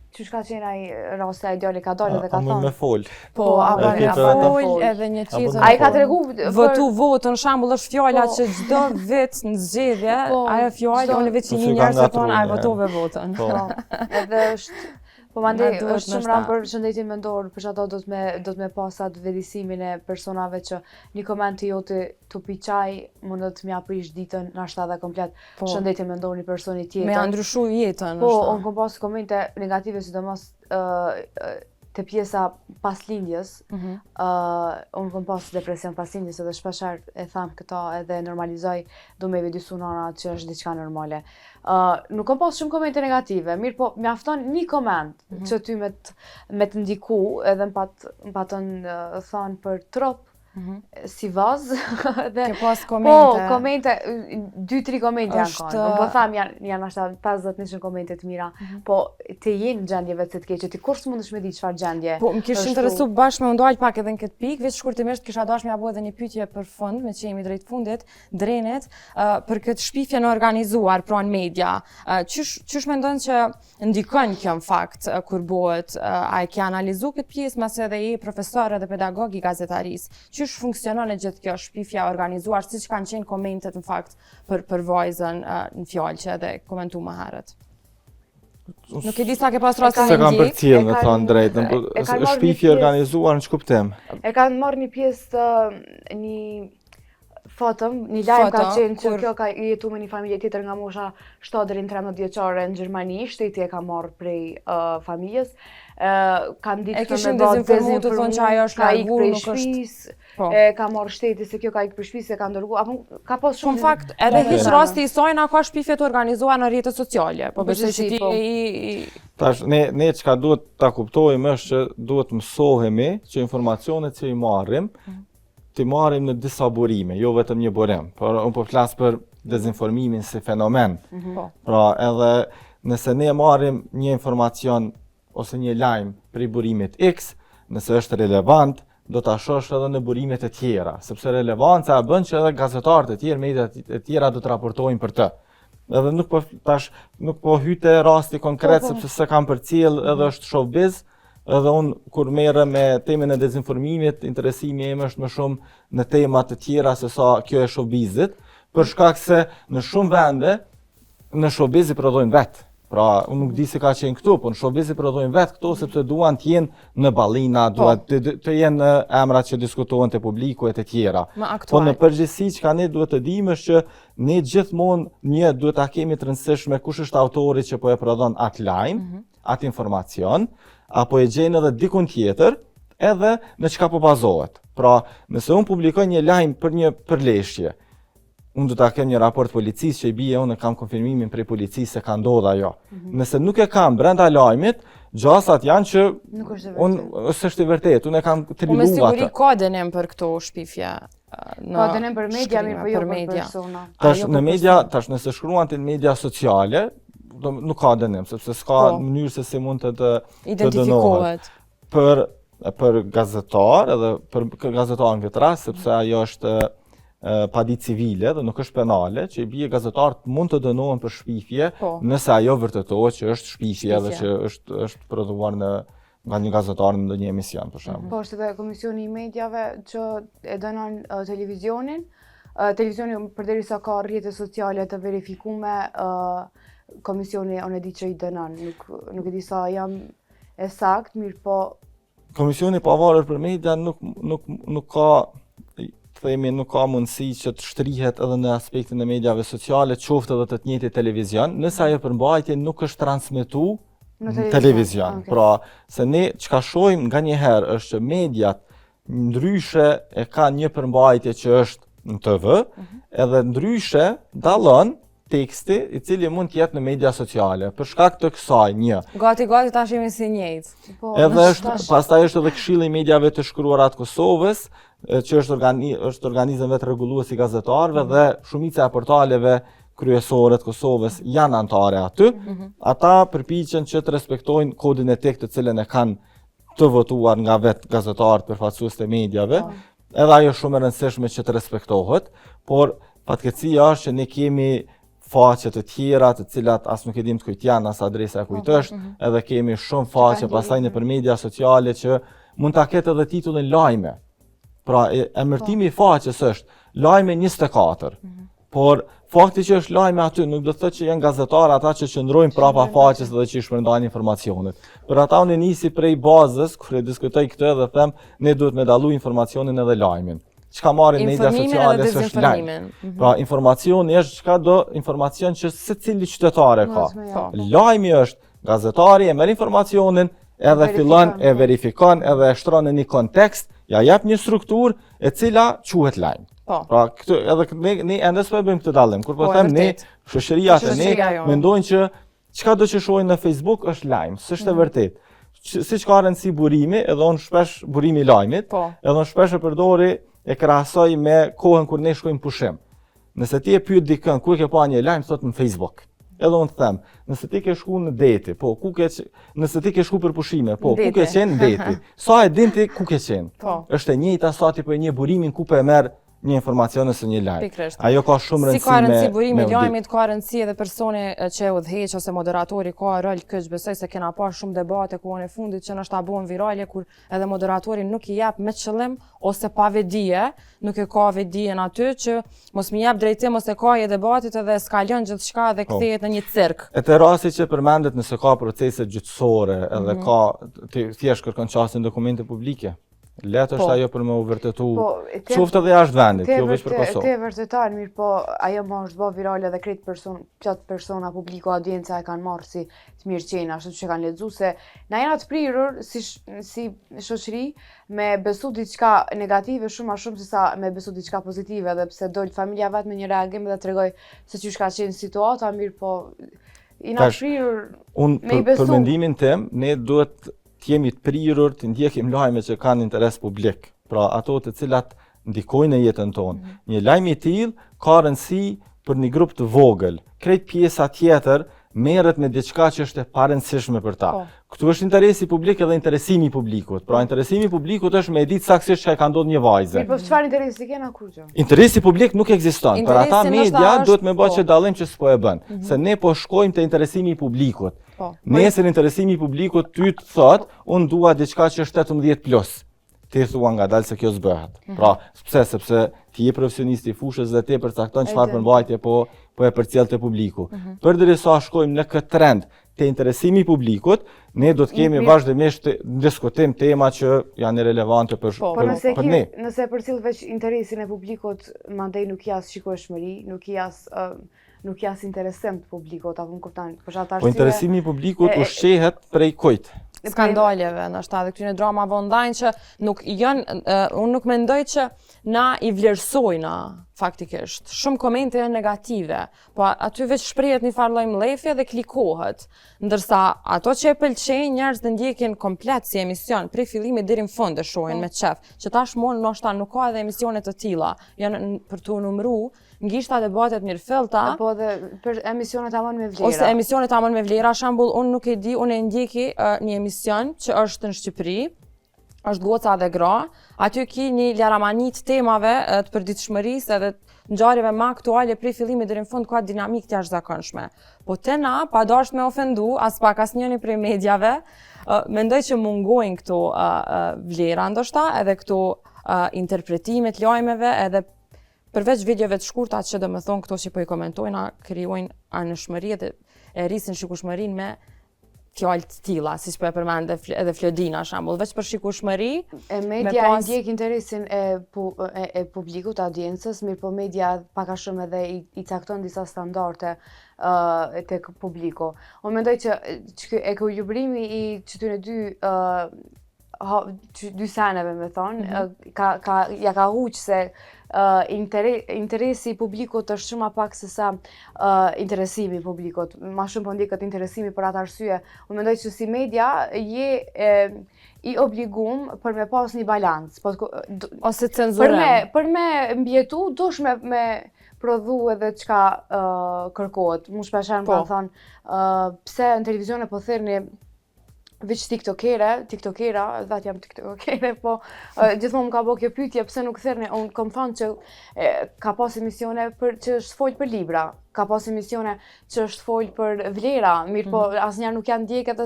qysh ka qenë ai rasti ai djali ka dalë dhe ka thënë. Me fol. Po, ka fol edhe një tjetër. Ai ka tregu votu votën, shembull është fjala që çdo vit në zgjedhje, ajo fjalë unë vetë një njerëz që thonë ai votove votën. Edhe është po mandej është shumë rënd për shëndetin mendor, për ato do të me pas atë vetësimin e personave që një koment jote të pi çaj mund të më aprish ditën nashta edhe komplet shëndetin mendor një personi tjetër. Me ndryshu jetën. Po, unë kam pas komente negative sidomos te pjesa pas lindjes. Unë kam pas depresion pas lindjes edhe shpeshherë e tham këta edhe normalizoj do me vedisu nana që është diçka normale. Nuk kam pas shumë komente negative, mirë po mjafton një koment që ty me të ndiku edhe më patën thonë për trop si vaz. Ke pas komente? Po, komente, 2-3 komente janë kanë. Po tham janë ashta 50-100 komente të mira, po te jenë gjendje vetë se të keqe, ti kur s'mundesh me di çfarë gjendje. Po, më kish interesu bashkë me ndal pak edhe në këtë pikë, veç shkurtimisht kisha dashur m'ia bëj edhe një pyetje për fund, me që jemi drejt fundit, Drenit, për këtë shpifje në organizuar pranë media. Çysh mendon që ndikon kjo në fakt kur bëhet, a e ke analizuar këtë pjesë, mas edhe je profesor edhe pedagog i gazetarisë. Qysh funksionon e gjithë kjo shpifja organizuar, siç kanë qenë komentet në fakt për vajzën në fjalë që edhe komentu më herët. Nuk e di sa ke pas rastin me ndjek. Se kam përcjell me thonë drejtën, shpifje organizuar në ç'kuptim? E kanë marrë një pjesë një Fatëm, një lajm ka Foto, qenë që kur- kjo ka jetu me një familje tjetër nga mosha 7 deri në 13 vjeçare në Gjermani, shteti e ka marrë prej familjes. Kanë ditë E me kishin ba dezinformu të thonë që ajo është ka ikë largur, prej nuk është- shtëpisë, Po. ka marrë shteti se kjo ka ikë prej shtëpisë, e ka ndërgu, apo ka pas Po shumë... në fakt, edhe Shumë hiç drama. rasti i saj na ka shpifje të organizuar në rrjetet sociale. Po besoj që Përgjithësi, ti po. Tash, ne çka duhet ta kuptojmë është që duhet mësohemi që informacionet që i marrim, ti marrim në disa burime, jo vetëm një burim. Por unë po flas për dezinformimin si fenomen. Po. Pra edhe nëse ne marrim një informacion ose një lajm prej burimit X, nëse është relevant, do ta shohësh edhe në burimet e tjera, sepse relevanca e bën që edhe gazetarët e tjerë, mediat e tjera do të raportojnë për të. Edhe nuk po hyte rasti konkret sepse se kam përcjell edhe është showbiz, edhe unë kur merrem me temën e dezinformimit, interesimi im është më shumë në tema të tjera se sa kjo e showbizit, për shkak se në shumë vende në showbiz i prodhojnë vetë. Pra, unë nuk di se ka qenë këtu, po në showbiz i prodhojnë vetë këtu sepse duan të jenë në ballina, duan të jenë në emrat që diskutohen te publiku e të tjera. Po në përgjithësi çka ne duhet të dimë është që ne gjithmonë duhet ta kemi të rëndësishme kush është autori që po e prodhon atë lajm, atë informacion, apo e gjen edhe dikun tjetër, edhe në çka po bazohet. Pra, nëse unë publikoj një lajm për një përleshje, unë do ta kem një raport policisë që i bie unë kam konfirmimin prej policisë se ka ndodhur ajo. Nëse nuk e kam brenda lajmit, gjasat janë që Nuk është e unë s'është e vërtetë, unë e kam Po me tribuar siguri atë. ka dënim për këto shpifje. Ka dënim për media, mirë po jo për persona. Tash në media, tash nëse shkruan në media sociale, nuk ka dënim, sepse s'ka mënyrë se si mund të identifikohet. Për gazetar, edhe për gazetar në këtë rast, sepse ajo është paditë civile dhe nuk është penale, që i bie gazetarët mund të dënohen për shpifje, nëse ajo vërtetohet që është shpifje dhe që është prodhuar nga një gazetar në ndonjë emision, për shembull. Po është edhe Komisioni i Mediave që e dënon televizionin. Televizioni përderisa ka rrjete sociale të verifikume, Komisioni unë e di që i dënon, nuk e di sa jam e saktë, mirë po. Komisioni pavarur për media nuk ka nuk ka mundësi që të shtrihet edhe në aspektin e mediave sociale, qoftë edhe të të njëjtit televizion, nëse ajo përmbajtje nuk është transmetuar në televizion. Pra, se ne çka shohim nganjëherë është që mediat ndryshe e kanë një përmbajtje që është në TV, edhe ndryshe dallon teksti i cili mund të jetë në media sociale, për shkak të kësaj një. Gati tash jemi si njëjtë. Edhe pastaj është edhe Këshilli i Mediave të Shkruara të Kosovës, që është organizëm vetë rregullues i gazetarëve dhe shumica e portaleve kryesore të Kosovës janë anëtare aty. Ata përpiqen që të respektojnë kodin etik të cilën e kanë të votuar nga vetë gazetarët përfaqësues të mediave. Edhe ajo shumë e rëndësishme që të respektohet, por fatkeqësia është që ne kemi faqe të tjera të cilat as nuk e dim të kujt janë, as adresa e kujt është, edhe kemi shumë faqe pastaj nëpër media sociale që mund ta ketë edhe titullin lajme. Pra, emërtimi i faqes është lajme 24. Por fakti që është lajme aty nuk do të thotë që janë gazetarë ata që qëndrojnë prapa faqes dhe që i shpërndajnë informacionet. Për ata unë nisi prej bazës, kur e diskutoj këtë dhe them, ne duhet me dallu informacionin edhe lajmin. Çka marrin media sociale është lajm. Pra, informacioni është çkado informacion që secili qytetar e ka. Lajmi është gazetari e merr informacionin, edhe fillon e verifikon, edhe e shtron në një kontekst, ja jep një strukturë e cila quhet lajm. Pra, këtë edhe ne ende s'po bëjmë këtë dallim. Kur po them ne, shoqëria e ne mendojnë që çkado që shohin në Facebook është lajm, s'është e vërtetë. Siç ka rëndësi burimi, edhe unë shpesh burimi i lajmit, edhe unë shpesh e përdori e krahasoj me kohën kur ne shkojmë pushim. Nëse ti e pyet dikën ku e ke pa një lajm, thot në Facebook. Edhe unë them, nëse ti ke shku në deti, nëse ti ke shku për pushime, ku ke qenë në deti? Sa e din ti ku ke qenë? Është e njëjta sa ti po e një burimin ku po e merr një informacion ose një lajm. Ajo ka shumë rëndësi. Si ka rëndësi burimi i lajmit, ka rëndësi edhe personi që e udhëheq ose moderatori ka rol këç, besoj se kena pa shumë debate ku në fundit që ndoshta bëhen virale kur edhe moderatori nuk i jep me qëllim ose pa vedije, nuk e ka vedijen aty që mos më jep drejtim ose ka debatit edhe skalon gjithçka dhe kthehet në një cirk. E të rasti që përmendet nëse ka procese gjyqësore edhe ka thjesht kërkon çastin dokumente publike. Letë është ajo për me u vërtetu, te- qoftë edhe jashtë vendit, jo veç për Te Kosovë. vërtetar, mirë po, ajo më është bë virale dhe krejt plot persona, publiko, audienca e kanë marrë si të mirë qenë, ashtu që kanë lexuar se na jena të prirur si shoqëri me besu diçka negative shumë ma shumë se sa me besu diçka pozitive, edhe pse dol familja vet me një reagim dhe tregoj se çish ka qenë situata, mirë po jena të prirur Unë me i për besu. mendimin tim, ne duhet të jemi të prirur të ndjekim lajme që kanë interes publik, pra ato të cilat ndikojnë në jetën tonë. Një lajm i tillë ka rëndësi për një grup të vogël. Krejt pjesa tjetër merret me diçka që është e parëndësishme për ta. Po. Këtu është interesi publik edhe interesimi i publikut. Pra interesimi i publikut është me e ditë saktësisht çka e ka ndodhur një vajze. Mirë po çfarë interesi kena kur gjë? Interesi publik nuk ekziston. Për ata Interesi media ndoshta duhet me është, bëj po. që dallim që s'po e bën. Se ne po shkojmë te interesimi i publikut. Po. Nesër interesimi i publikut ty të thot, unë dua diçka që është 18+. Ti thua ngadalë se kjo s'bëhet. Pra, sepse ti je profesionist i fushës dhe ti përcakton çfarë përmbajtje po e përcjell te publiku. Përderisa shkojmë në këtë trend te interesimi i publikut, ne do të kemi vazhdimisht të diskutim tema që janë irelevante për Po nëse ne. nëse përcjell veç interesin e publikut, mandej nuk jas shikueshmëri, nuk jas interesim të publikut, apo më kupton? Për shkak të Po interesimi i publikut ushqehet prej kujt? Skandaleve, ndoshta edhe këtyre dramave online që nuk janë, unë nuk mendoj që na i vlerësojna faktikisht. Shumë komente janë negative, po aty veç shprehet një farë lloj mllefje dhe klikohet. Ndërsa ato që e pëlqejnë njerëz të ndjekin komplet si emision, prej fillimit deri në fund e shohin me qef, që tashmon ndoshta nuk ka edhe emisione të tilla, janë për tu numëruar ngishta debatet mirëfillta, po edhe për emisionet tamam me vlera. ose emisionet tamam me vlera, shembull, unë nuk e di, unë e ndjeki një emision që është në Shqipëri, është Goca dhe Gra, aty ki një leramanit temave të përditshmërisë edhe ngjarjeve më aktuale prej fillimit deri në fund ka dinamikë të jashtëzakonshme. Po te na, pa dashur me ofendu, as pak asnjëri prej mediave, mendoj që mungojnë këto vlera ndoshta, edhe këto interpretimet lajmeve, edhe përveç videove të shkurta që domethënë këto që po i komentojnë, krijojnë anëshmëri dhe e rrisin shikueshmërinë me fjalë të tilla, siç po e përmendë edhe Flodina shembull, veç për shikueshmëri. E media e ndjek interesin e publikut, audiencës, mirë po media pak a shumë edhe i cakton disa standarde tek publiku. Unë mendoj që ekuilibrimi i këtyre dy seneve me thonë, ja ka huq se interesi i publikut është shumë pak se sa interesimi i publikut. Ma shumë po ndjekët interesimi për atë arsye. Unë mendoj që si media je i obligum për me pas një balans. Ose cenzurem. Për me mbjetu, dush me prodhu edhe çka kërkohet. Mu shpesher më kanë thonë, pse në televizion e po thërni veç tiktokera, vetë jam tiktokere, po gjithmonë më ka bërë kjo pyetje pse nuk thërni, unë kam thënë që ka pas emisione që është folë për libra, ka pas emisione që është folë për vlera, mirë po asnjëherë nuk janë ndjeket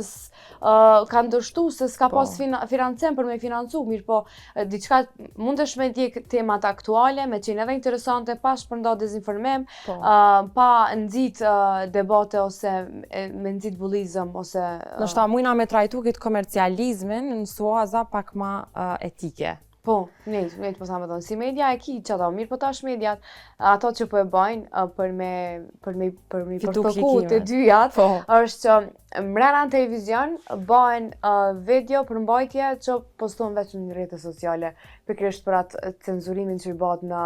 kanë dështu se s'ka pas financim për me financu, mirë po diçka mundesh me ndjek temat aktuale, me qenë edhe interesante, pa shpërnda dezinformim, pa nxit debate ose me nxit bullizëm ose ndoshta mujna me trajtu këtë komercializmin në suaza pak më etike. Po, ne po sa më thonë, si media e ki që ato, mirë po tash mediat, ato që po e bajnë për me përfëku të dyjat, është që mrena në televizion bajnë video për mbajtje që postojnë veç në rrjete sociale, pikërisht për atë cenzurimin që i bëhet në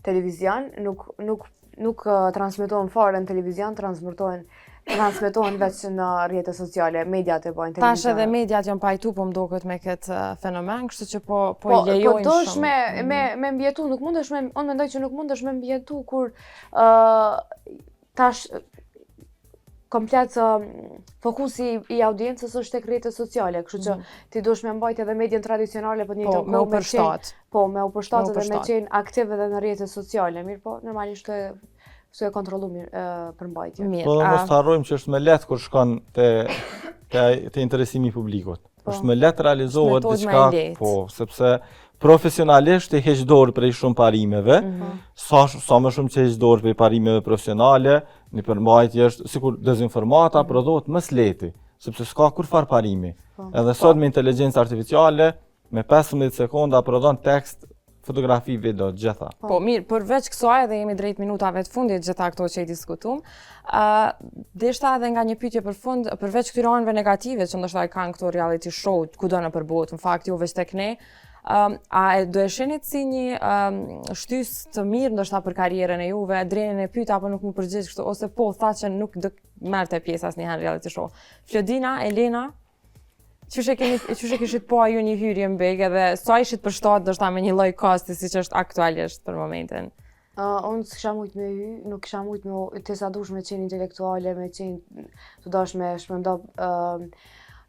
televizion, nuk transmetohen fare në televizion, transmetohen veç në rrjete sociale, mediat e bajnë televizion. Tash edhe mediat janë pajtu po mdoket me këtë fenomen, kështu që po i lejojnë shumë. Po dosh me mbjetu, unë mendoj që nuk mundesh me mbjetu kur tash komplet fokusi i audiencës është tek rrjetet sociale, kështu që ti duhesh me mbajt edhe medjen tradicionale për një kohë me u përshtat. Po, me u përshtat edhe me qenë aktiv edhe në rrjetet sociale, mirë po, normalisht su e kontrollu përmbajtje. Po mos harrojmë që është me lehtë kur shkon te interesimi i publikut. Është me lehtë realizohet diçka, po, sepse profesionalisht e heq dorë prej shumë parimeve, sa më shumë që heq dorë prej parimeve profesionale, një përmbajtje është sikur dezinformata prodhohet më lehti, sepse s'ka kur far parimi. Edhe sot me inteligjencë artificiale me 15 sekonda prodhon tekst, fotografi, video, gjitha. Po mirë, përveç kësaj dhe jemi drejt minutave të fundit gjitha këto që i diskutum, deshta edhe nga një pyetje për fund, përveç këtyre anëve negative që ndoshta kanë këto reality show kudo në botë, në fakt jo veç tek ne, a do e shenit si një shtys të mirë ndoshta për karrierën e juve, Drenin e pyet apo nuk më përgjigj kështu, ose po tha që nuk do merrte pjesë asnjëherë në reality show. Flodina, Elena, Qyshe kishit po ju një hyrje mbeg edhe sa ishit përshtat ndoshta me një lloj kasti siç është aktualisht për momentin? Unë s'kisha mujt me hy, nuk kisha mujt me të sa dush me qenë intelektuale, me qenë të dash me shpërnda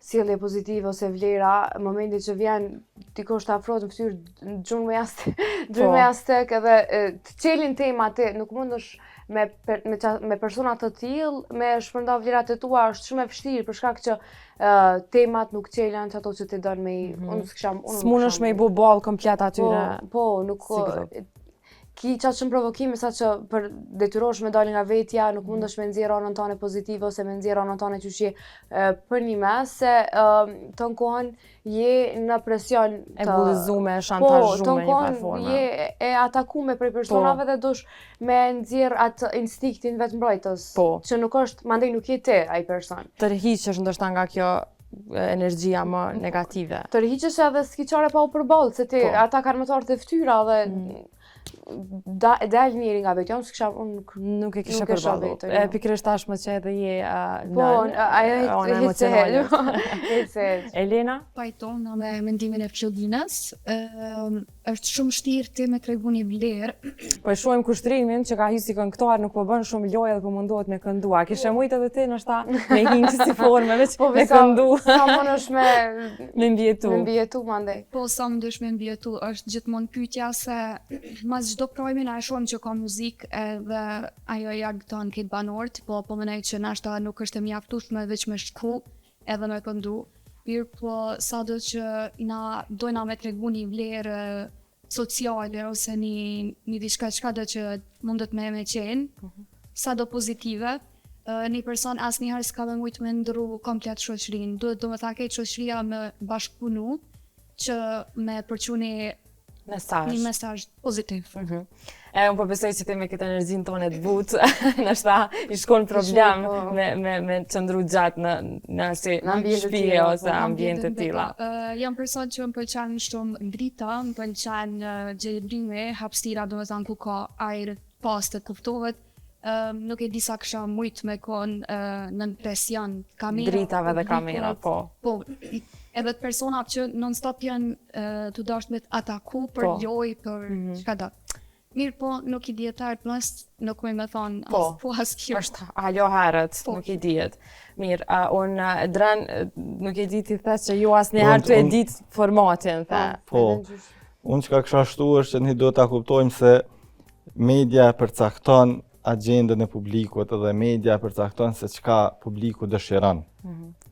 sjellje pozitive ose vlera, në momentin që vjen dikush të afrohet në fytyrë gjun me jastek edhe të çelin tema ti, nuk mundesh me persona të tillë me shpërnda vlerat e tua është shumë e vështirë për shkak që temat nuk qelen që ato që ti don me unë s'kisha s'mundesh me i bu ball komplet atyre. Po, nuk ki qatë shumë provokime sa që për detyrosh me dalin nga vetja, nuk mundesh me nxjerr anën tane pozitive ose me nxjerr anën tane që je për një mes, se të kohën je në presion e bullizume, shantazhume një par forma. Je e atakume prej personave dhe dush me nxjerr atë instinktin vetëmbrojtës, që nuk është, mandej nuk je ti ai person. Tërhiqesh ndoshta nga kjo energjia më negative. Tërhiqesh edhe s'kiqare pa u përballë, se ti ata kanë armëtarët e fytyra dhe dal njëri nga vetë, nuk e kisha përballur. Pikërisht tashmë që edhe je Elena? Pajtona me mendimin e Flodinës, është shumë vështirë ti me tregu një vlerë. Po e shohim kushtrimin që ka hyrë si këngëtar, nuk po bën shumë lojë dhe po mundohet me këndua. Kishe mujt edhe ti ndoshta me hinë si forme veç me këndu. Sa mundesh me mbjetu. Me mbjetu mandej. Po sa mundesh me mbjetu është gjithmonë pyetja se mas çdo projimi na e shohim që ka muzikë edhe ajo ja gëton këtë banorët, po mendoj që nashta nuk është e mjaftueshme veç me shkru edhe me këndu. Mirë po sado që na dojna me tregu një vlerë sociale ose një diçka do që mundet me qenë, sado pozitive, një person asnjëherë s'ka mujt me ndrru komplet shoqërinë. Duhet domethënë këtë shoqëria me bashkëpunu që me përçu një mesazh pozitiv. Unë po besoj që ti me këtë energjinë tonë të butë, ndoshta i shkon problem me qëndru gjatë në shtëpi ose ambiente të tilla. Jam person që më pëlqen shumë drita, më pëlqen gjelbrimi, hapësira domethënë ku ka ajër pastë kuptohet. Nuk e di sa kisha mujt me kon në presion kamera. Dritave dhe kamera, po. Po, edhe të personat që non-stop janë të dashur me të ataku për lojë, për çka do. Mirë po, nuk i dietar plus, nuk më thonë as kjo. Është alo herët, nuk i diet. Mirë, unë Dren, nuk e di ti thash që ju asnjëherë të e ditë formatin, tha. Po, unë çka kisha shtuar është që ne duhet ta kuptojmë se media përcakton agjendën e publikut dhe media përcakton se çka publiku dëshiron.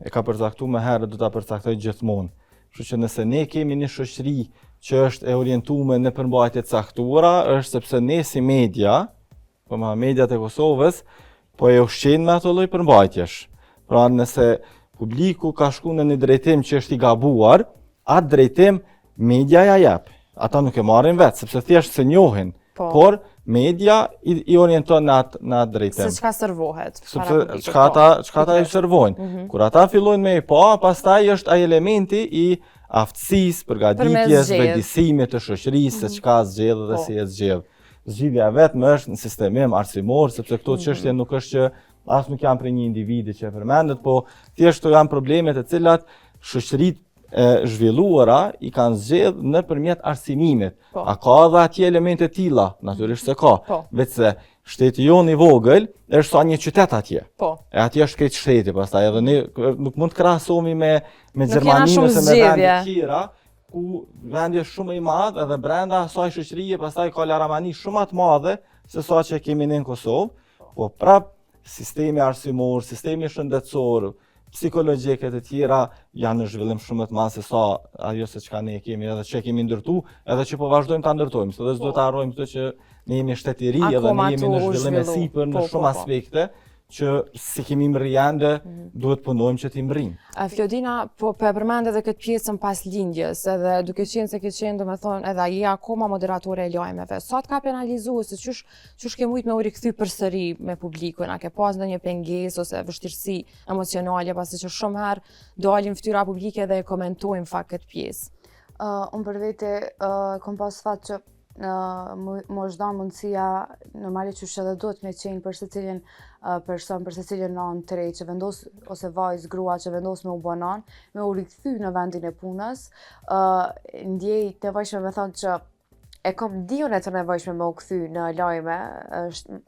E ka përcaktuar më herët, do ta përcaktoj gjithmonë. Kështu që nëse ne kemi një shoqëri që është e orientuar në përmbajtje të caktuara, është sepse ne si media, po mediat e Kosovës, po e ushqejnë me ato lloj përmbajtjesh. Pra nëse publiku ka shkuar në një drejtim që është i gabuar, atë drejtim media ja jep. Ata nuk e marrin vetë, sepse thjesht se njohin. Por media i orienton në atë drejtim. Se çka servohet. Sepse çka ata i servojnë. Kur ata fillojnë me i pa, pastaj është ai elementi i aftësisë, përgatitjes, vëdësimit të shoqërisë, se çka zgjedh dhe si e zgjedh. Zgjidhja vetëm është në sistemin arsimor, sepse këto çështje nuk është që as nuk janë për një individi që e përmendet, po thjesht janë probleme të cilat shoqëritë e zhvilluara i kanë zgjedh nëpërmjet arsimimit. A ka edhe atje elemente të tilla? Natyrisht se ka. Veçse shteti jonë i vogël është sa një qytet atje. E atje është krejt shteti, pastaj edhe ne nuk mund të krahasohemi me Gjermaninë ose me vende të tjera, ku vendi është shumë i madh edhe brenda asaj shoqërie pastaj ka laramani shumë të madhe se sa që kemi ne në Kosovë. Po prap sistemi arsimor, sistemi shëndetësor, psikologjike të tjera janë në zhvillim shumë të madh se sa ajo se çka ne kemi edhe që kemi ndërtu, edhe që po vazhdojmë ta ndërtojmë. Sot s'do ta harrojmë këtë që ne jemi shtet i ri edhe ne jemi në zhvillim e sipër në shumë aspekte, që si kemi mri ende, duhet punojmë që ti mrim. Flodina, po përmend edhe këtë pjesën pas lindjes, edhe duke qenë se ke qenë, domethënë, edhe je akoma moderatore e lajmeve. Sa të ka penalizuar se çush ke mujt me u rikthy përsëri me publikun, a ke pas ndonjë pengesë ose vështirësi emocionale pasi që shumë herë dalin fytyra publike dhe e komentojnë fakt këtë pjesë. Unë për vete kom pas fat që më është dhënë mundësia normalisht që edhe duhet me qenë për secilin person, për secilin nanë të re që vendos ose vajzë, grua që vendos me u bë nanë, me u rikthy në vendin e punës. Ndjej nevojshme me thonë që e kom diun e të nevojshme me u kthy në lajme,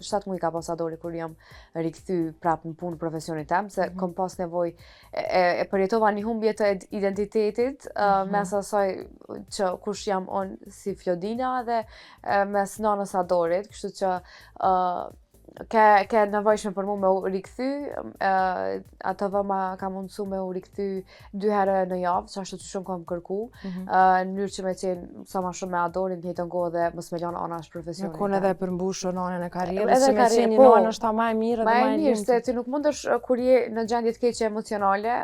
7 muaj ka pas adori kur jam rikthy prap në punë profesionit tem, se kom pas nevojë e përjetova një humbje të identitetit mes asaj që kush jam unë si Flodina dhe mes nanës Adorit, kështu që ke nevojshme për mu me u rikthy, ATV ma ka mundësu me u rikthy 2 herë në javë, që ashtu që shumë kam kërku, në mënyrë që me qenë sa ma shumë me Adorin, të njëjtën kohë dhe mos me lanë anash profesionit. Me konë edhe përmbushur anën e karrierës, që me qenë një anë është ta më e mirë dhe më e mirë, se ti nuk mundesh kur je në gjendje të keqe emocionale,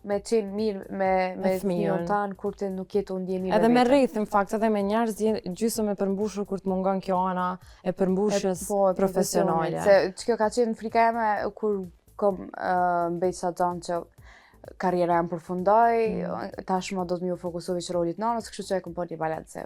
me qenë mirë me fëmijën tanë kur ti nuk je të ndje mirë. Edhe me rreth, në fakt, edhe me njerëz gjysmë e përmbushur kur të mungon kjo ana e përmbushjes profesionale. Se kjo ka qenë frika eme kur kom mbejt sa tanë që karriera jam përfundoj, tashmë do të më fokusu veç rolit nanës, kështu që e kom bërë një balancë.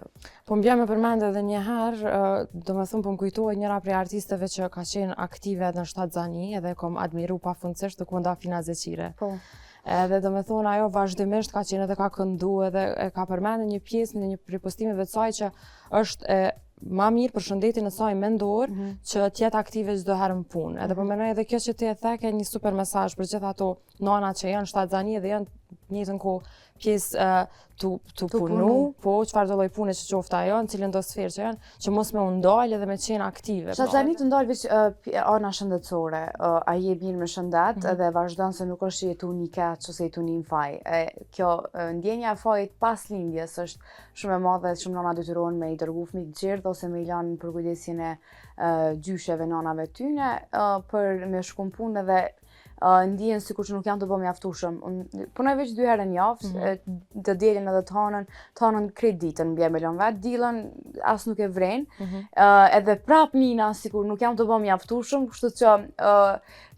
Po m'bja me përmend edhe një herë, domethënë po m'kujtohet njëra prej artisteve që ka qenë aktive edhe në shtat zani, edhe kom admiru pafundësisht të Kunda Fina Zeqire. Po. Edhe domethënë ajo vazhdimisht ka qenë edhe ka këndu edhe e ka përmendur një pjesë në një prej postimeve të saj që është ma mirë për shëndetin e saj mendor që t'jetë aktive çdo herë në punë. Edhe po mendoj edhe kjo që ti e the ke një super mesazh për gjithë ato nana që janë shtatzani dhe janë në njëjtën kohë pjesë tu punu, po çfarë do lloj pune që qoftë ajo, në cilën do sferë që janë, që mos me u ndalë dhe me qenë aktive. Shtatzani të ndalë veç ana shëndetësore, a je mirë me shëndet dhe vazhdon se nuk është jetu një keq ose jetu një faj. Kjo ndjenja e fajit pas lindjes është shumë e madhe, shumë nana detyrohen me i dërgu fëmijët gjirdh ose me i lanë për kujdesjen e gjysheve nanave tyne për me shku në punë dhe ndihen sikur që nuk janë të bëmë mjaftueshëm. Punoj veç 2 herë në javë, të dielën edhe të hanën krejt ditën mbje me lënë vetë, diellën as nuk e vren. Edhe prap nina sikur nuk jam të bëmë mjaftueshëm, kështu që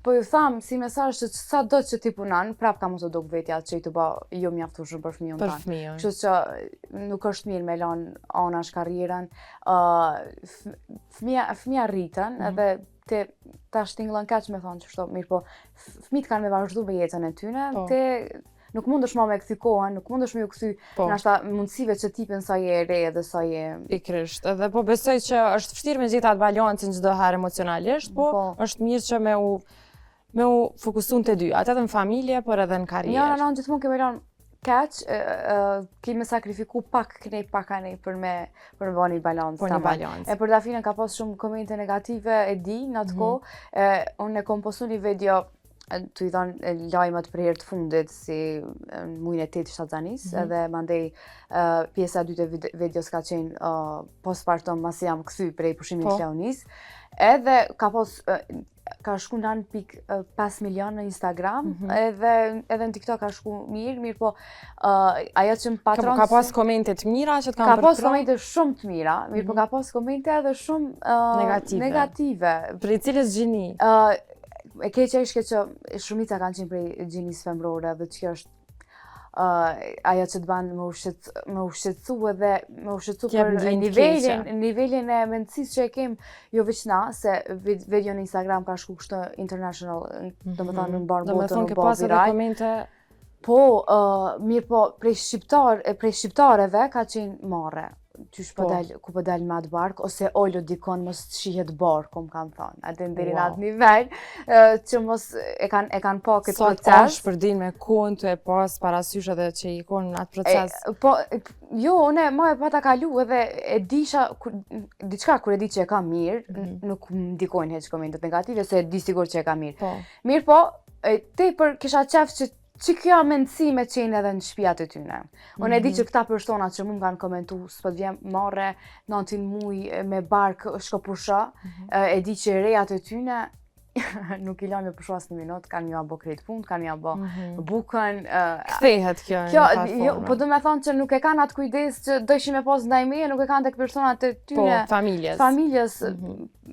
po ju tham si mesazh që sa do që ti punon, prap ka mos të duk vetja që i të bë jo mjaftueshëm për fëmijën tanë. Kështu që nuk është mirë me lënë anash karrierën. Fëmia rritën edhe tash tingëllën kaq me thonë që shto mirë, po fëmijët kanë me vazhdu me jetën e tyne, te nuk mundesh më me kthy kohën, nuk mundesh me u kthy nashta mundësive që tipen sa je e re dhe sa je pikërisht. Edhe po besoj që është vështirë me gjetë atë balancin çdo herë emocionalisht, po është mirë që me u fokusuar te dy, atë edhe në familje, por edhe në karrierë. Ja, gjithmonë kemi lënë keq, kemi sakrifiku pak kënej pak anej për me bënë një balancë. Po një balancë. E për Dafinën ka pas shumë komente negative, e di në atë kohë. Unë e kom postu një video të i dhanë lajmat për herë të fundit si mujën e 8 shtatzanis, edhe mandej pjesa e dytë e videos ka qenë postpartum masi jam kthy prej pushimit të Leonis. Edhe ka shku 9.5 milion në Instagram, edhe në TikTok ka shku mirë, po ajo që më patron... Ka pas komente të mira që të kam përpro? Ka pas komente shumë të mira, mirë po ka pas komente edhe shumë negative. Për i cilës gjini? E keqja ishte që shumica kanë qenë prej gjinis femrore dhe që është ajo që të banë me ushqetsu edhe me ushqetsu për nivelin e mendësisë që e kem jo veç na, se video në Instagram ka shku kështë international, do më thonë në barë botën, në barë viral. Po, mirë po, prej shqiptareve ka qenë marre. Qysh ku po del me atë bark, ose olo dikon mos të shihet barku, më kanë thonë. Atë deri në atë nivel, që mos e kanë pa këtë proces. Sa është përdin me kohën të e pas parasysh edhe që i konë në atë proces? Po, jo, une ma e pata kalu edhe e disha, diçka kur e di që e ka mirë, nuk më ndikojnë heq komentet negative, se e di sigur që e ka mirë. Mirë po, te për kisha qef që kjo mendësi me qenë edhe në shtëpiat e tyne. Unë e di që këta persona që më kanë komentu, s'po të vjen marre 9 muj me bark shkopusha, e di që rejat e tyne nuk i lajme për asnjë minutë, kanë mja bë krejt punë, kanë mja bë bukën. Kthehet kjo në fakt Jo, po do me thonë që nuk e kanë atë kujdes që dëshin me pas ndaj meje, nuk e kanë tek personat e tyne. Po, Familjes,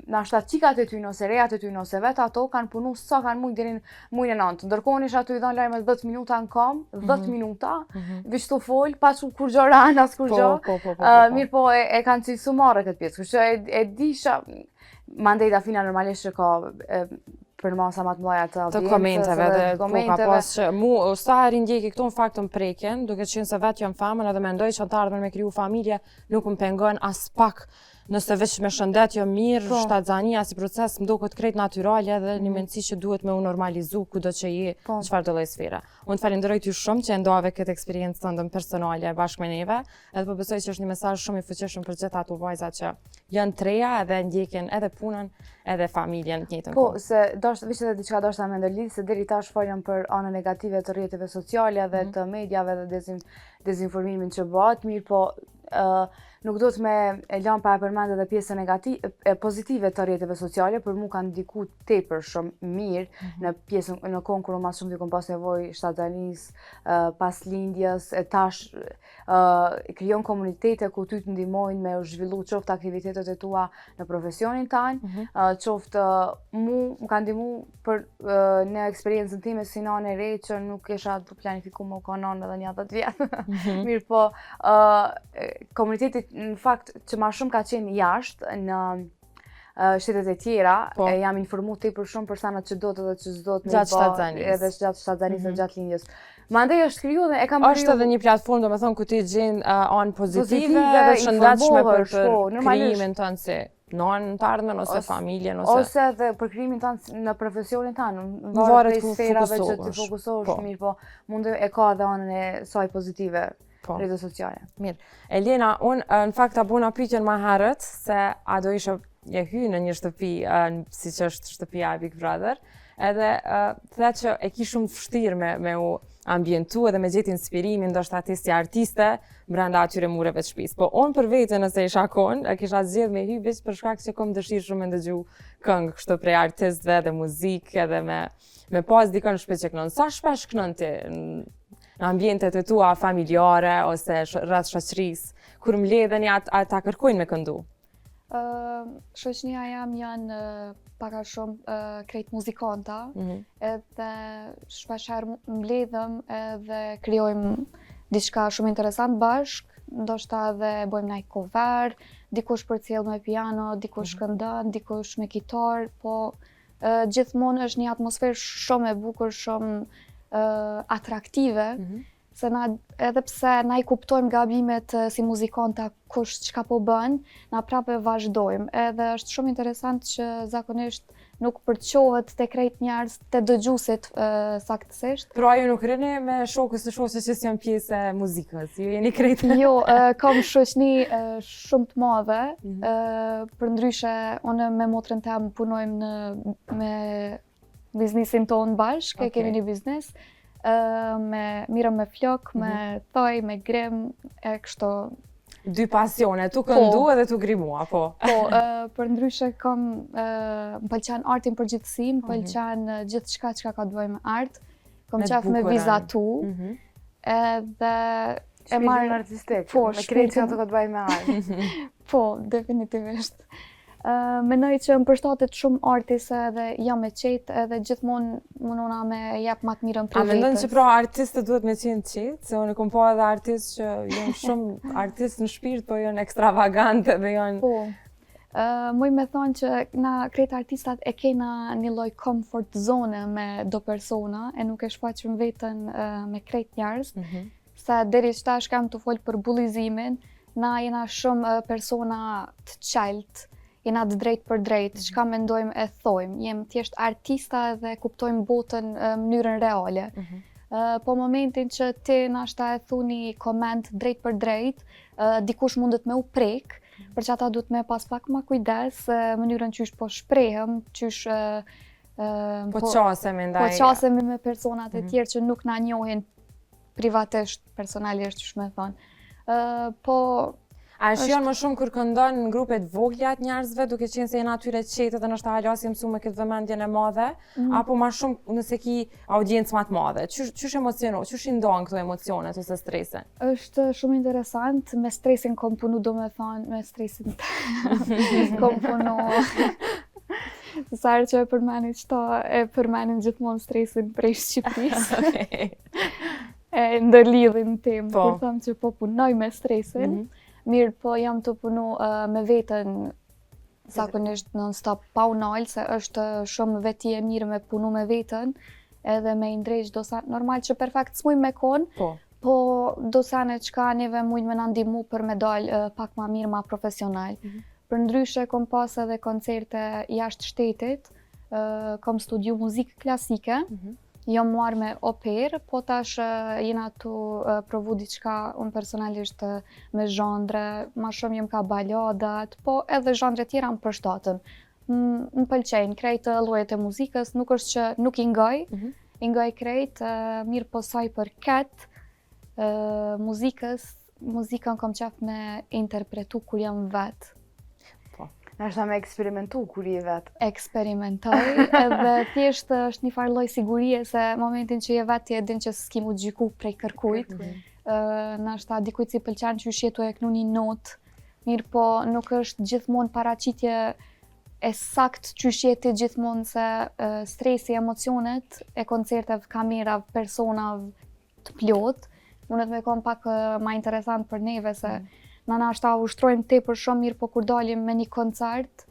nashta qikat e tyne, ose rejat e tyne, ose vetë ato kanë punu sa kanë mujnë deri në muajin e 9. Ndërkohë isha aty i dhanë lajme 10 minuta në kom, 10 minuta, vish të fol, pas kur gjo ran, as kur gjo. Mirë po e kanë cilësu marrë këtë pjesë, kështë e disha, mandej da fina normalisht që ka për masa më të mëdha të audiencës, të komenteve dhe ka pas që mu sa herë ndjeki këto në fakt më preken, duke qenë se vetë jam famën edhe mendoj që të ardhmen me kriju familje nuk më pengon as pak. Nëse veç me shëndet jo mirë, shtatzania si proces më duket krejt natyrale dhe një mendësi që duhet me u normalizu kudo që je në çfarë do lloj sfere. Unë të falenderoj ty shumë që e ndove këtë eksperiencë tënde personale bashkë me neve, edhe po besoj që është një mesazh shumë i fuqishëm për gjithë ato vajza që janë treja edhe ndjekin edhe punën edhe familjen të njëjtën kohë. Po, se veç edhe diçka doshta me ndërlidh, se deri tash folëm për anën negative të rrjeteve sociale dhe të mediave dhe dezinformimin që bëhet, mirë po nuk do të me lënë pa e përmend edhe pjesën pozitive të rrjeteve sociale, për mu kanë ndiku tepër shumë mirë në pjesën në kohën kur mas shumë kom pas nevojë shtatzanisë, pas lindjes, e tash krijon komunitete ku ty të ndihmojnë me u zhvillu qoftë aktivitetet e tua në profesionin tanë, qoftë mu më kanë ndihmu për në eksperiencën time si nanë e re që nuk kisha të planifikuar më ka nanë edhe një 10 vjet. Mirë po, komuniteti në fakt që ma shumë ka qenë jashtë në shtetet e tjera, jam informu tepër shumë për sanat që do të dhe që s'do të me ba, edhe gjatë shtatzanisë dhe gjatë lindjes. Mandej është kriju dhe e kam kriju... Është edhe një platformë, do me thonë, ku ti gjenë anë pozitive dhe shëndetshme për krijimin tënë si nënë të ardhmen, ose familjen, ose edhe për krijimin tënë në profesionin tënë, në varet prej sferave që të fokusohesh, mirë po, mundë e ka dhe anën e saj pozitive. Rrjetet sociale. Mirë. Elena, unë në fakt ta bona pyetjen më herët se a do ishe je hy në një shtëpi siç është shtëpia e Big Brother, edhe the që e ki shumë të vështirë me u ambientu edhe me gjetë inspirimin, ndoshta ti si artiste brenda atyre mureve të shtëpisë. Po unë për vete nëse isha kon, e kisha zgjedh me hy veç për shkak që kam dëshirë shumë me ndëgju këngë kështu prej artistëve dhe muzikë edhe me pas dikon shpesh që kënon. Sa shpesh kënon ti në ambientet e tua familjare ose rreth shoqërisë, kur mbledheni ata kërkojnë me këndu? Shoqënia jam janë pak a shumë krejt muzikanta, edhe shpeshherë mbledhem edhe krijojmë diçka shumë interesant bashk, ndoshta edhe bëjmë ndaj cover, dikush përcjell me piano, dikush këndon, dikush me kitar, po gjithmonë është një atmosferë shumë e bukur, shumë atraktive, se edhe pse na i kuptojmë gabimet si muzikanta kush çka po bën, na prapë vazhdojmë. Edhe është shumë interesant që zakonisht nuk përçohet te krejt njerëz, te dëgjuesit saktësisht. Pra ju nuk rrini me shokës të shoqe që janë pjesë e muzikës, ju jeni krejt. Jo, kam shoqni shumë të madhe, përndryshe unë me motrën tem punojmë me biznesin ton bashk, e kemi një biznes, mirëm me flok, me thoj, me grim, e kështu. Dy pasione, tu këndu edhe tu grimua, po. Po, përndryshe më pëlqen artin përgjithësi, më pëlqen gjithçka që ka të bëjë me art, kam qef me vizatu, edhe e marrë artistik, me krejt që ato ka të bëjë me art. Po, definitivisht. Mendoj që më përshtatet shumë artis edhe jam me qetë edhe gjithmonë mundona me jep më të mirën për vetës. A mendon që pra artistët duhet me qenë qetë? Se unë kom pa edhe artistë që janë shumë artistë në shpirt, po janë ekstravagante dhe janë... Po, muj me thonë që na krejt artistat e kena një lloj comfort zone me do persona, e nuk e shfaqim veten me krejt njerëz, se deri tash kam të fol për bullizimin, na jena shumë persona të qelt, jena të drejt për drejt, çka mendojmë e thojmë, jem thjesht artista dhe kuptojmë botën në mënyrën reale. Po momentin që ti nashta e thuni koment drejt për drejt, dikush mundet me u prek, për që ata duhet me pas pak ma kujdes, mënyrën qysh po shprehem, qysh po qasemi ndaj. Po qasemi me personat e tjerë që nuk na njohin privatisht, personalisht, qysh me thonë. Po A shijon më shumë kur këndon në grupe të vogla të njerëzve, duke qenë se janë atyre të qetë dhe nështë halas mësu me këtë vëmendjen e madhe, apo më shumë nëse ki audiencë më të madhe? Qysh emociono, qysh i ndon këto emocionet ose stresin? Është shumë interesant, me stresin kom punu do me thonë, me stresin kom punu. Sarë që e përmenin qëta, e përmenin gjithmonë stresin prej Shqipërisë. Ndërlidhin temë, kur thëmë që po punoj me stresin, mirë po jam të punu me vetën zakonisht non-stop pa u nalë, se është shumë veti e mirë me punu me vetën, edhe me indrejsh dosa normal që perfekt s'muj me konë, po dosane qka neve mujnë me nëndimu për me dalë pak ma mirë, ma profesional. Për ndryshe kom pas edhe koncerte jashtë shtetit, kom studiu muzikë klasike, jom marrë me operë, po tash jena tu provu diçka unë personalisht me zhandre, ma shumë jem ka baladat, po edhe zhandre tjera më përshtatën. Më pëlqejnë krejt llojet e muzikës, nuk është që nuk i ngaj krejt, mirë po saj për ketë muzikën kom qef me interpretu kur jam vetë. Nashta me eksperimentu kur je vetë. Eksperimentoj, edhe thjesht është një farë lloj sigurie se momentin që je vetë ti e din që s'ki mu gjyku prej kërkujt. Nashta dikujt si pëlqen që jetu e knu një notë, mirë po nuk është gjithmonë paraqitje e sakt që jeti gjithmonë se stresi, emocionet e koncerteve, kamerave, personave të plot, mundet me kon pak ma interesant për neve se na nashta ushtrojmë tepër shumë mirë, po kur dalim me një koncert,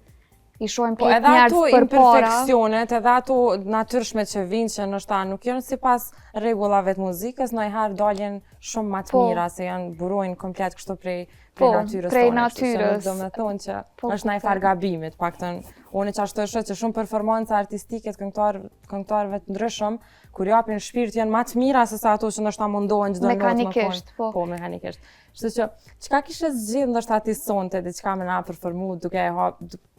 i shohim plot njerëz për para. Edhe ato imperfeksionet, edhe ato natyrshme që vinë që nështë nuk janë sipas rregullave të muzikës, ndonjëherë dalin shumë më të mira, se janë burojnë komplet kështu prej natyrës tonë. Prej natyrës. Do me thonë që është ndaj farë gabimit, paktën. Unë që ashtu është që shumë performanca artistike të këngëtarëve të ndryshëm, kur japin shpirt janë më të mira se sa ato që ndoshta mundohen çdo notë më fort. Mekanikisht, po. Po, mekanikisht. Kështu që çka kishe zgjedhë ndoshta ti sonte diçka me na performu duke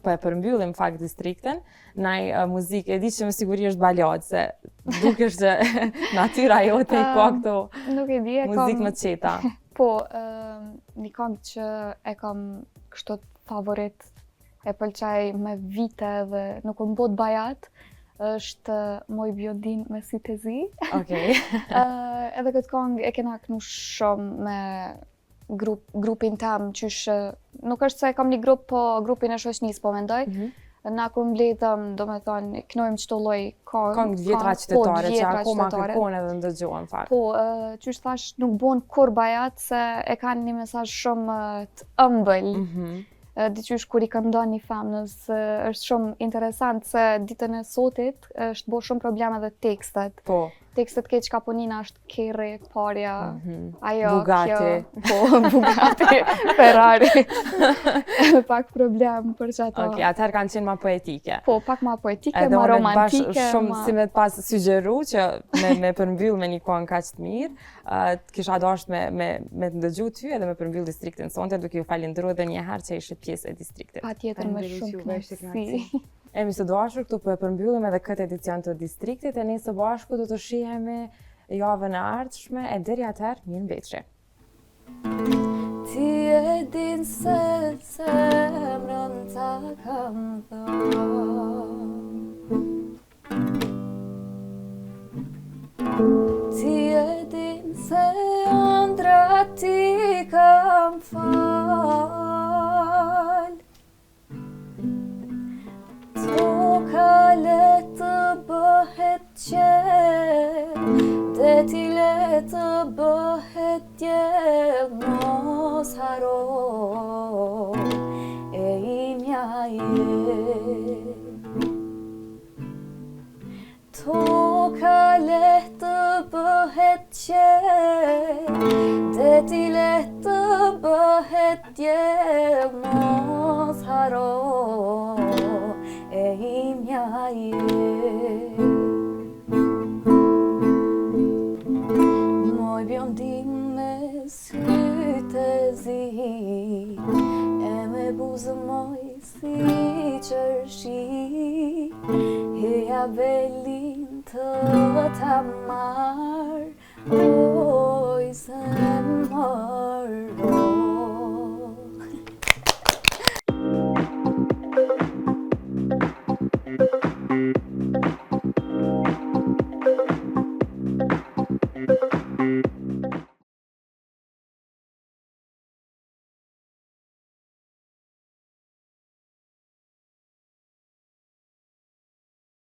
po e përmbyllim fakt distriktin, ndaj muzikë, e di që me siguri është baladë, se dukesh që natyra jote i ka këto muzikë më të qeta. Po, një këngë që e kam kështu favorit, e pëlqej me vite dhe nuk më bot bajat, është Moj Bjondin me Sy të zi. Okej. Edhe këtë këngë e kena kënu shumë me grupin tem, qysh nuk është se kam një grup, po grupin e shoqnis po mendoj. Na kur mbledhëm, do me thonë, knojmë qëto lloj këngë vjetra qytetare, që akoma kërkon edhe ndëgjohen fakt. Po, qysh thash, nuk bon kur bajat, se e kanë një mesazh shumë të ëmbël. Diqysh kur i këndon një femnës, është shumë interesant se ditën e sotit është bo shumë probleme dhe tekstet. Po. Tekstet keq ka punina është kerri, parja, ajo, Bugatti. Po, Bugatti, Ferrari. Edhe pak problem për që ato. Okej, atëherë kanë qenë ma poetike. Po, pak ma poetike, ma romantike. Edhe unë shumë si me të pas sugjeru që me përmbyll me një këngë kaq të mirë, kisha dasht me të ndëgju ty edhe me përmbyll distriktin sonte, duke ju falendëruar edhe një herë që ishit pjesë e distriktit. Patjetër me shumë kënaqësi. Emi së dashur, këtu po e përmbyllim edhe këtë edicion të distriktit, e ne së bashku do të shihemi javën e ardhshme, e deri atëherë mirë mbetëshi. Ti e din se zemrën ta kam dhënë. Ti e din se ëndra ti kam fal. Toka le të bëhet qelë, deti le të bëhet djelë, mos haro, e imja je. Toka le të bëhet qelë, deti le të bëhet djelë, mos haro, e imja je. Moj Bjondin me sy të zi, e me buzë moj si qërshi, heja velin të ta marë, oj se